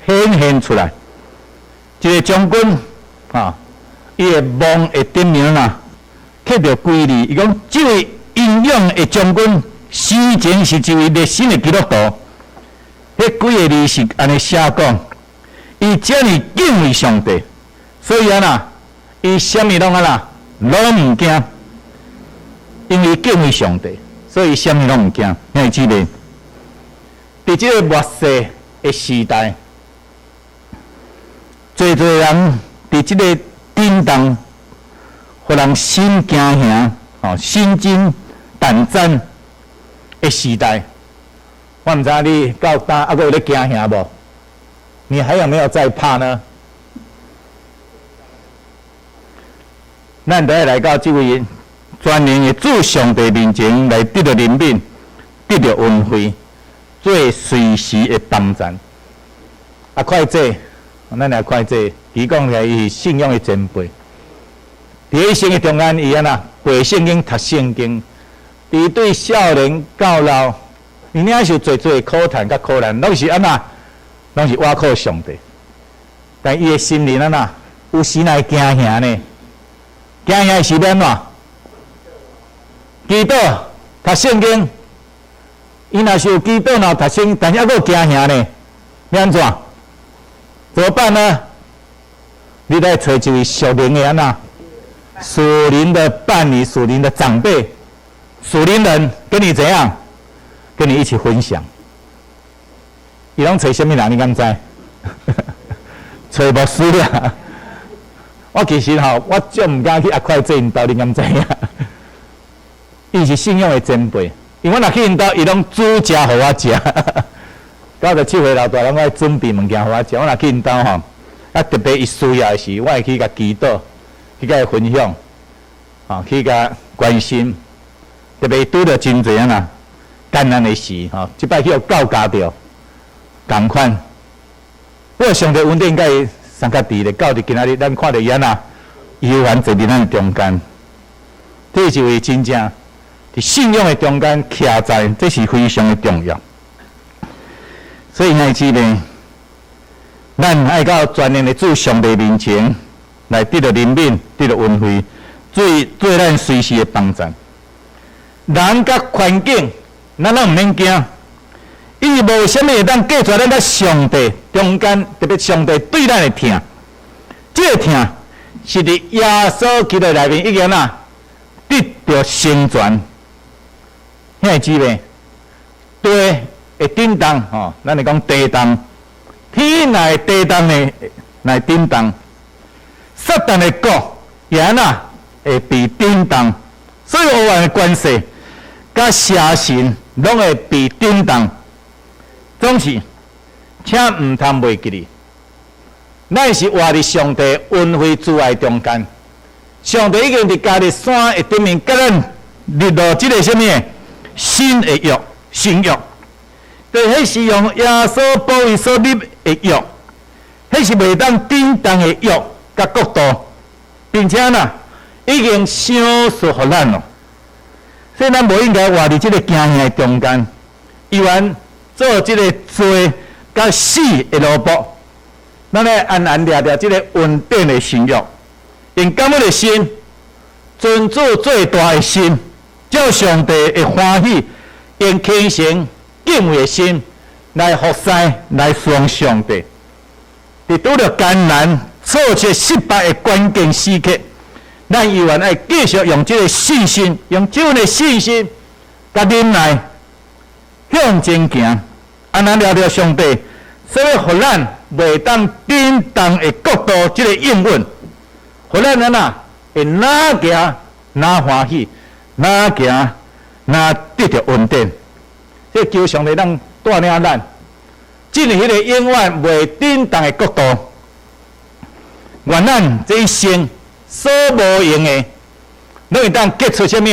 Speaker 3: 显现出来。一个将军伊的梦的顶面刻着规律，伊讲这位英勇的将军生前是一位热心的基督徒。迄几个字是安尼写讲，伊遮尔敬畏上帝，所以伊啥物拢拢毋惊，因为敬畏上帝，所以啥物拢毋惊。你会记得？伫这个末世的时代，侪人伫这个震动，互人心惊吓、心惊胆战的时代，我毋知你到呾还佫有咧惊吓无？你还有没有在怕呢？咱都要来到这位全能的主上帝面前，来得到怜悯，得到恩惠。做随时的帮战，快者咱来看这，伊讲起来伊是信仰的前辈。伫一生的中间，伊安那背圣经、读圣经，伊对少年到老，伊领受最的苦难甲苦难，拢是安那，拢是倚靠上帝。但伊的心灵安那，有时来惊吓呢？惊吓是要怎？祈祷、读圣经，伊若是有祈祷，若读圣经，但是还佫有惊吓呢？要安怎？怎么办呢？你得找一位属灵的安那。属灵的伴侣、属灵的长辈、属灵人跟你怎样？跟你一起分享。伊拢找什么人？你敢知？找牧师啦。我其实吼，我真唔敢去阿块做因兜，你敢知影？伊是信仰的前辈，因为我若去因兜，伊拢煮食互我食。到着7岁老大，拢爱准备物件互我食。我若去因兜吼，啊特别伊需要的时，我会去甲祈祷。去甲伊分享，去甲关心，特别拄着真侪啊艰难的事，即摆去互教家着，共款。不过上帝稳定甲伊三角地咧，到伫今仔日，咱看到伊安那悠然坐伫咱中间，这一位真正伫信仰的中间徛在，这是非常的重要。所以爱姊妹，咱爱到全然的主上帝面前。来得到怜悯，得到恩惠，做咱随时的帮助。人甲环境，咱拢毋免惊，因为无啥物会当隔绝咱甲上帝中间，特别上帝对咱的疼。这个疼是伫耶稣基督内面已经得到成全。兄姊妹，地会震动吼，咱来讲地动，天来地动的来震动。撒旦的国也会被震动，所以黑暗的关系，甲邪神拢会被震动。总是，请毋通袂记哩，咱是活伫上帝恩惠慈爱中间。上帝已经伫家己山的顶面，甲咱立落即个什么新的约、新约，对，迄是用耶稣宝血所立的约，迄是袂当震动的约。甲国度，并且已经赏赐互咱咯，所以咱无应该活伫即个惊吓中间，依然做即个罪甲死的萝卜，咱来安安抓着即个稳定的信仰，用感恩的心，尊主最大的心，照上帝的欢喜，用虔诚敬畏的心来服侍，来侍上帝，伫拄着艰难。错切失败的关键时刻，咱依然要继续用这个信心，用这份的信心，甲忍耐向前行。安那了了上帝，所以互咱袂当震动的国度，这个应允，互咱会哪行哪欢喜，哪行哪得到稳定。这求上帝咱带领咱进入迄个永远袂震动的国度。愿咱这一生所无用的，拢会当结出什么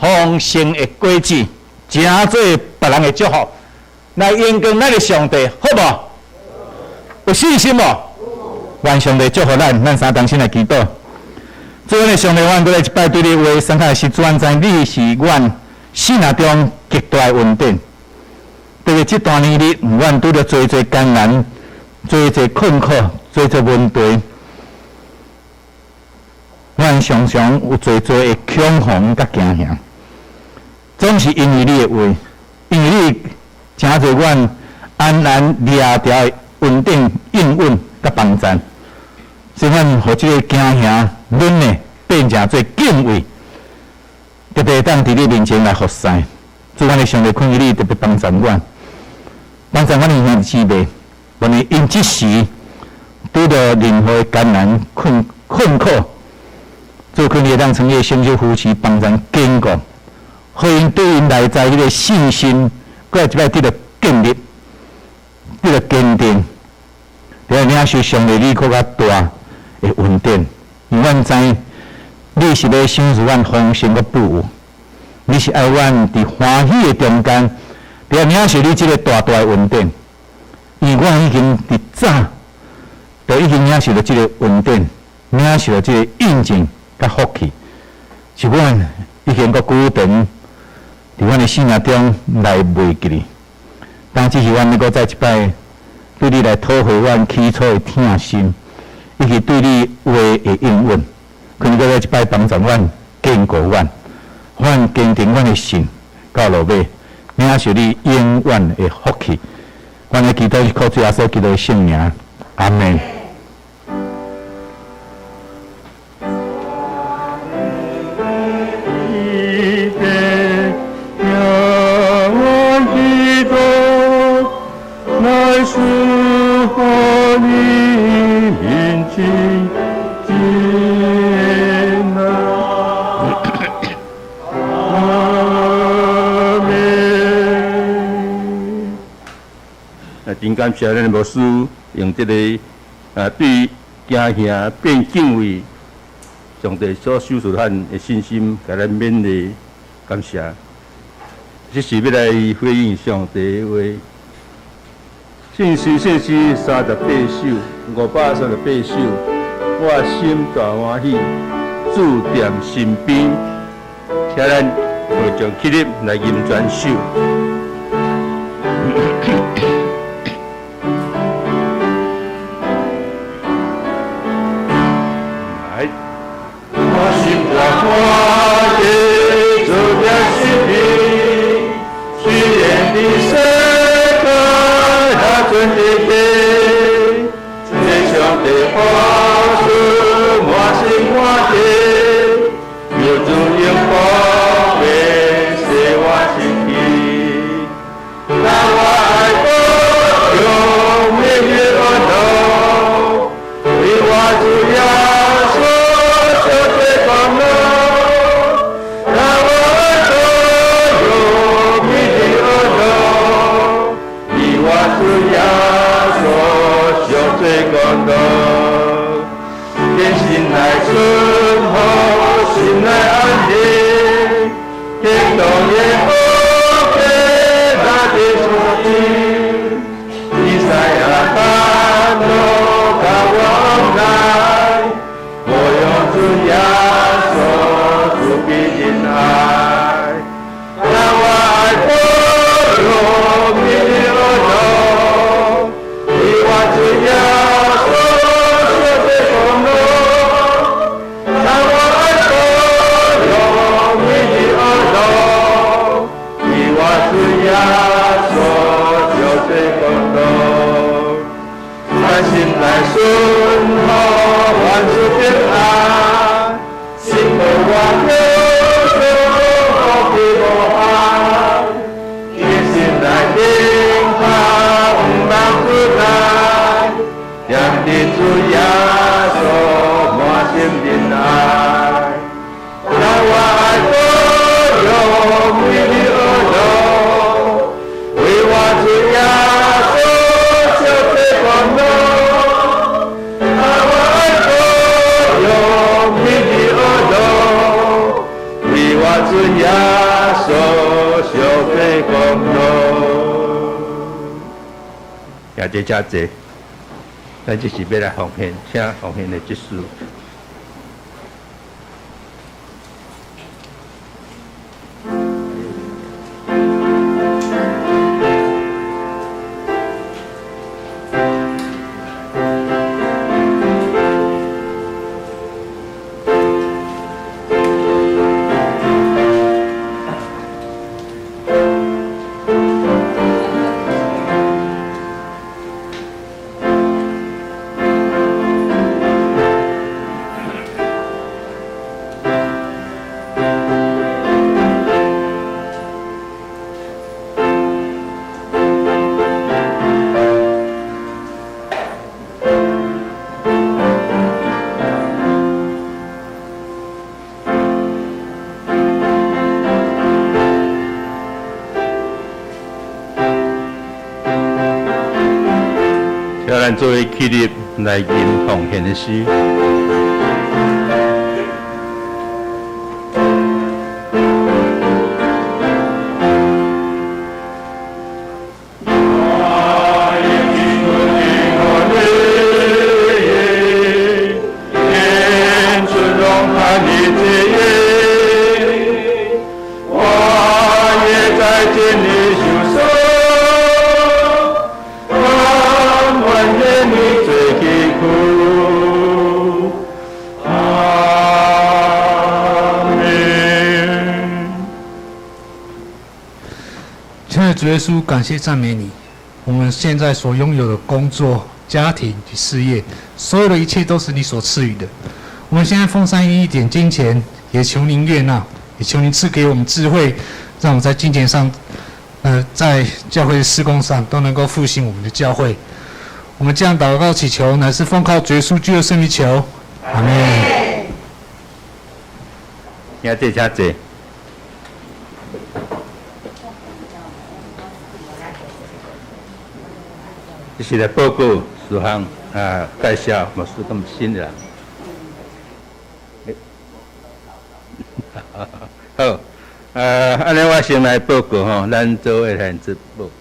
Speaker 3: 丰盛的果子，真做别人的祝福，来应供咱的上帝，好无？有信心无？愿上帝祝福咱三同心来祈祷。主的上帝，阮过来一摆对你话，三下是主安知你是阮生命中极大的稳定。特别这段年日，阮拄着最艰难、最困苦、最问题。阮常常有最的恐慌甲惊吓，总是因为你的话，因为你真做阮安然抓条稳定应允甲帮助，所以阮互这个惊吓软的变成做敬畏，特别当伫你面前来服侍。主，阮的上帝恳求你特别帮助阮，帮助阮的兄姊妹，阮的因即时拄到任何艰难困苦。做佢哋当成嘅相守夫妻，帮人坚固，互因对因内在迄个信心，搁一摆得到建立，得到坚定，了领受上帝你搁较大的稳定。因为阮知你是要享受阮丰盛个富有，你是爱阮伫欢喜的中间，了领受你即个大大的稳定。因为我已经伫早都已经领受到这个恩典，领受到这个印证甲福气，是阮已经搁久长伫阮的生命中来袂记哩。但只是阮能够再一摆对你来讨回阮起初的疼心，以及对你话的应允，可能搁再一摆帮助阮、坚固阮，阮坚定阮的心到落尾，领受你永远的福气。阮的祈祷是靠主耶稣基督的圣名，阿门。
Speaker 1: 是和你面前见啊，阿门。真感谢咱的牧师用这个对家兄变敬畏上帝所授予咱的信心，给咱勉励感谢。这是要来回应上帝的话。信诗33首，538首，我心大欢喜，主在身边，请咱合掌起立来吟全首。来，我心大欢喜，主在身边，虽然你生。尊的天，最上的花树满心欢喜，有主永保卫使我心体。那我爱歌用命运而走，为我主耶稣受罪功劳。那我爱歌用命运而走，为我主耶。最感动，天心来顺服，心来安定，天动也不给那的所听，以赛亚甘露高往来，我用主耶稣主必仁爱，让我爱不用命运而走，为我主耶。来顺服，万事平安，心无我忧，福气无限，一心来平安，万事来，让天主耶稣满心仁爱，让我爱歌用为你而走，为我主耶稣受罪光荣。主耶稣受罪功劳，也这真济，咱这是要来奉献，请奉献的结束。咱作为起立来吟奉献的诗。
Speaker 4: 主耶稣，感谢赞美你。我们现在所拥有的工作、家庭与事业，所有的一切都是你所赐予的。我们现在奉上一点金钱，也求您悦纳，也求您赐给我们智慧，让我们在金钱上，在教会的事工上都能够复兴我们的教会。我们这样祷告祈求，乃是奉靠主耶稣基督的圣名求，阿门。
Speaker 1: 兄弟请坐。这是来报告事项介绍，牧师咁新的啦。好，安尼我先来报告吼，咱做会现职报告。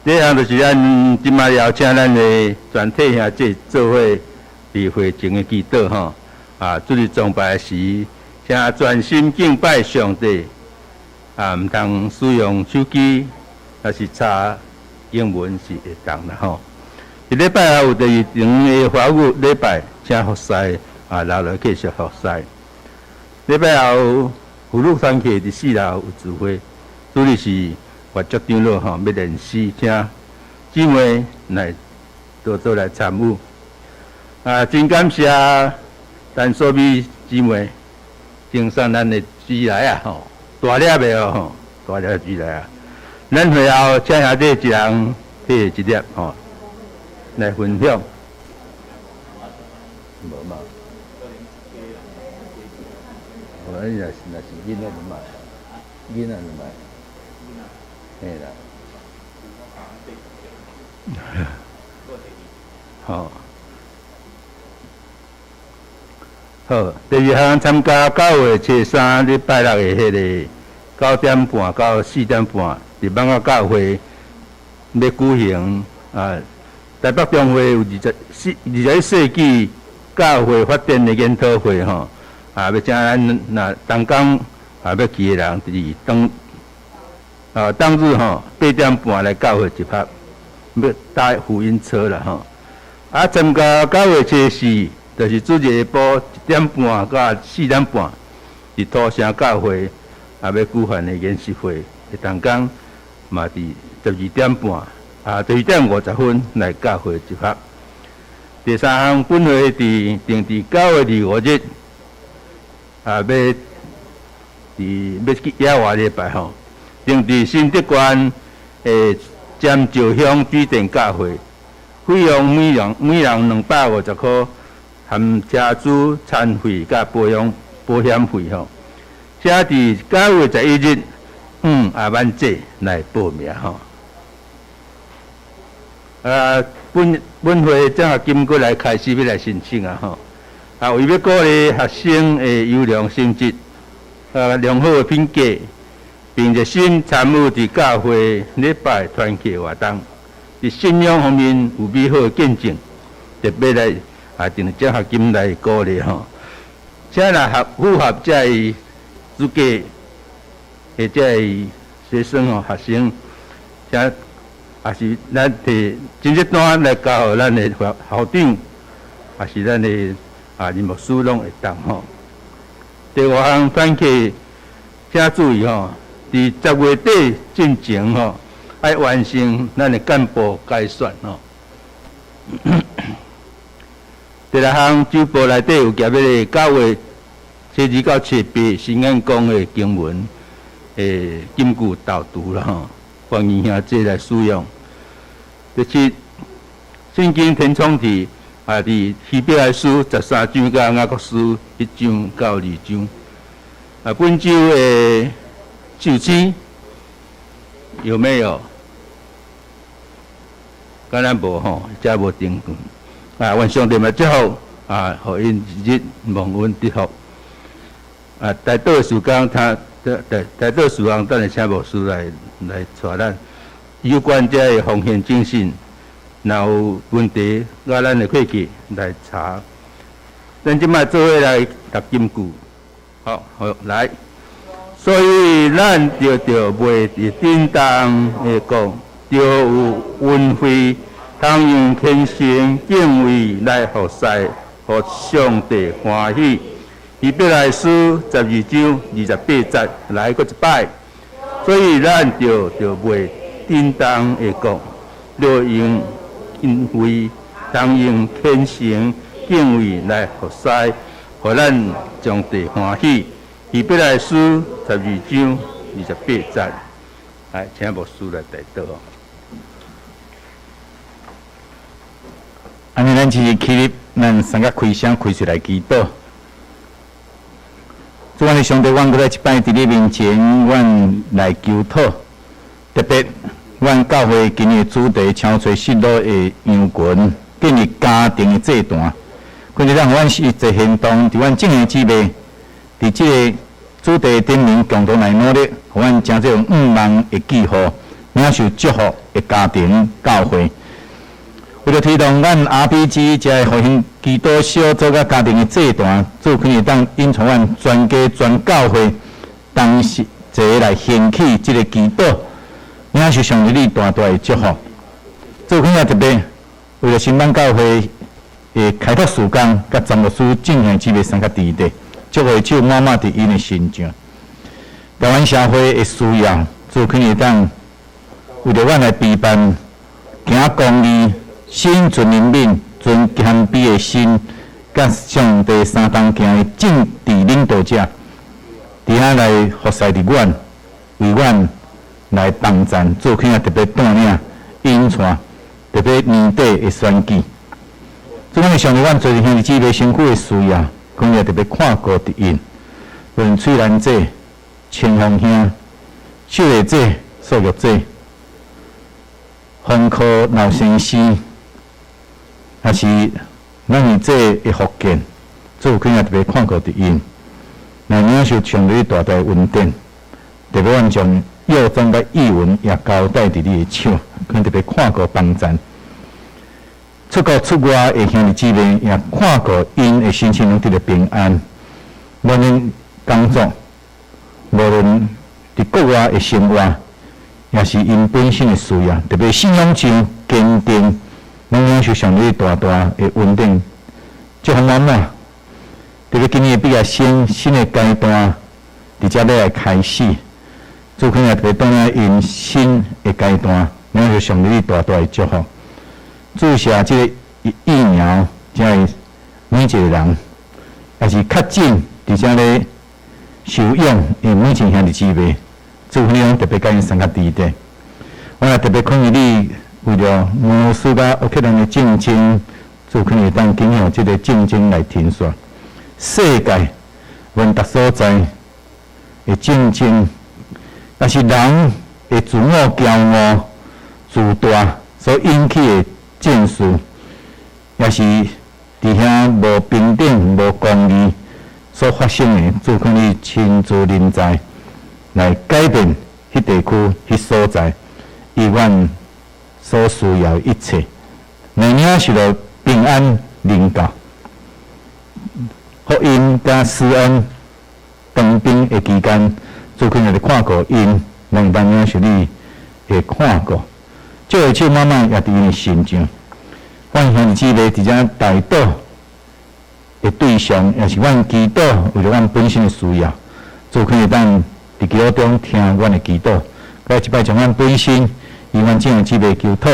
Speaker 1: 这项就是咱即马邀请咱的全体兄弟做伙伫会前的祈祷吼，主日崇拜时，请专心敬拜上帝。唔通使用手机，还是查英文是会当啦吼。伫礼拜后有第二场的华语礼拜，请服侍留落继续服侍。礼拜后妇女团契伫4楼有聚会，主日是活足长老吼要练诗，请姊妹来多多来参与。真感谢陈淑美姊妹赠送咱的纸来吼。大粒的哦，大粒煮来啊！咱会后请兄弟一人摕一粒吼，来分享。无嘛？我若是囡仔就买，囡仔就买，嘿啦。好。好，第二项参加9月初3礼拜六的迄个9点半到4点半，伫网仔教会要举行台北中会有21世纪教会发展的研讨会吼，要请咱东港要去的人伫当日吼8点半来教会集合，要搭福音车啦吼。参加9月初4。就是主日下晡1点半到4点半，伫土城教会要举办的研习会，东港嘛伫12点半12点50分来教会集合。第三项本会定伫9月25日要去野外礼拜吼，定伫新德县尖石乡水电教会，费用每人250块。含车资、餐费甲保险费吼，请伫9月11日下晚节来报名吼。本会正今过来开始要来申请吼。为要鼓励学生的优良成绩，良好的品格，并热心参与伫教会礼拜团契活动，伫信仰方面有美好的见证，特别来。定奖学金来鼓励吼，请若符合这资格或者学生吼学生，请也是咱摕成绩单来交予咱的校长，也是咱的任牧师拢会当吼。第5项团契，请注意吼，伫10月底进前吼，要完成咱的干部改选吼。第6项周报内底有夹迄个9月初2到初8新安宫的经文金句导读啦吼，欢迎兄弟来使用。第7圣经填充题伫希伯来书13章甲雅各书1章到2章。本周的受经有没有？敢若无吼，遮无定论。愿上帝嘛祝福互因日蒙恩得福。台岛的时间，台岛事项等下请牧师来带咱有关这个奉献精神，若有问题，咱会会去来查。咱即摆做伙来读金句，好来。所以咱着袂伫叮当的讲，着有运费。通用虔诚敬畏来服侍，互上帝欢喜，以必来书12章28节来过一摆，所以咱就袂叮当会讲，若因为当用虔诚敬畏来服侍，互咱上帝欢喜。以必来书12章28节，来，请牧师来带导。
Speaker 3: 安尼，咱就是起立，咱三个开声开出来祈祷。主啊，上帝，阮搁来一摆伫你面前，阮来求讨。特别，阮教会今日主题超出失落的羊群，建立家庭的这段，今日让阮一切行动，伫阮正的姊妹，伫这个主题顶面共同来努力，互阮将这种5万的记号，领受祝福的家庭教会。为了推动咱 RPG 才会互因基督小组甲家庭的这段，主可以当引从阮全家全教会，当时一来兴起这个基督，领受上帝你大大的祝福。主可以特别为了新版教会的开拓时间，甲詹牧师正向姊妹三个弟弟，祝福手满满伫因的心上。台湾社会的需要，主可以当为了阮来陪伴，行公义。心存怜悯、存谦卑的心，甲上帝三当行的政治领导者，伫遐来服侍伫阮，为阮来帮赞，做起特别带领、引传，特别年底的选举。即款上帝，阮做兄弟姊妹辛苦的需要，今日特别看顾伫因，论翠兰姐、清风兄、秀月姐、素玉姐、丰科老先生。也是咱以这的福建，做可能特别看顾伫因，来领受上帝大大恩典，特别阮将药中甲译文也交代伫你的手，可能特别看顾帮赞。出国出外的兄弟姊妹也看顾因的心情拢得到平安，无论工作，无论伫国外的生活，也是因本身的需要，特别信仰上坚定。拢领受上帝大大的稳定，祝福满满。特别今年比较新的阶段，伫遮要来开始，做可能特别当然因新的阶段，领受上帝大大的祝福。注射这个疫苗，才会每一个人也是较紧伫遮咧受用，因每一个兄弟姊妹，做可能特别甲因三个弟弟，我也特别看于你。为了牧师甲乌克兰的战争，就可以当今后这个战争来停煞。世界问答所在的战争，也是人的自我骄傲、自大所引起的战事，也是伫遐无平等、无公义所发生的，就可以亲自临在来改变迄地区、迄所在，以阮。所需要一切，来领受到平安临到，福音加施恩当兵的期间，做可能来看顾因，能当领受你的看顾，这一切慢慢也伫因的心上。阮兄弟姊妹伫遮大道的对象，也是阮祈祷，为了阮本身的需要，做可能当伫祈祷中听阮的祈祷，甲一摆将阮本身。以阮正的姊妹求讨，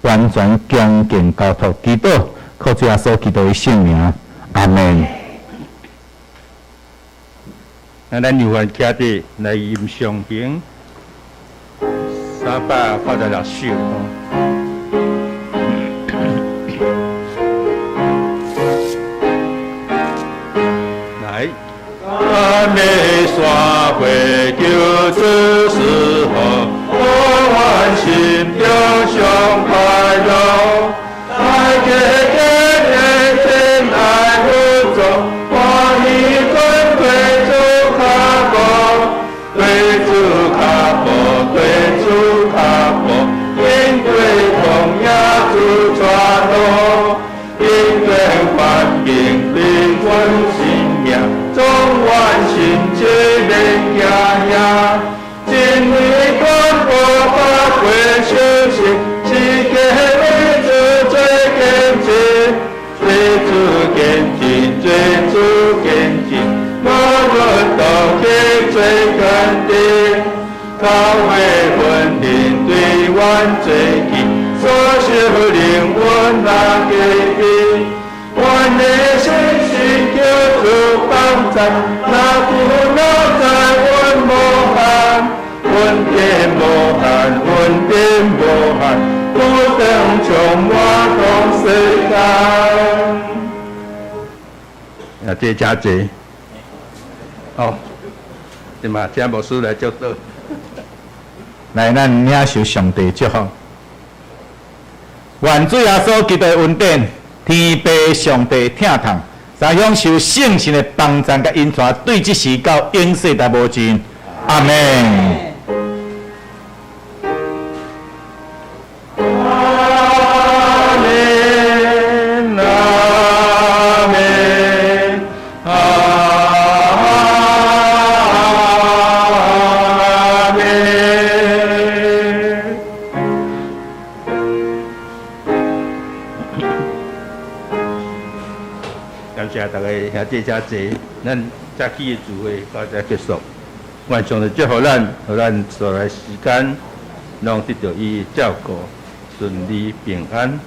Speaker 3: 完全恭敬交托，祈祷靠主耶稣基督的圣名，阿门。
Speaker 1: 那咱由阮家弟来吟上行386首。来，赞美山会救主是何？我欢心中上快乐，来给天天来合作，欢喜尊对主卡波，对主卡波，对主卡波，因对同样主传路，因对患病灵魂信仰，总完心之灵呀呀。今日光波发挥休息，只给日子最干净。罪孽，所受灵魂那给予，我的身心叫做帮助，那苦恼在我无限，阮的无限，阮的无限，不等充满同世间。啊，这真济，哦，对嘛，这牧师来祝祷。
Speaker 3: 来，咱领受上帝祝福。愿主耶稣基督的恩典、天父上帝疼痛，再享受圣神的帮助甲引传，对即时到永世大无尽。阿门。
Speaker 1: 感谢大家兄弟姐姐，咱早起的聚会到这结束。愿上帝祝福咱，互咱所来时间，拢得到伊照顾，顺利平安。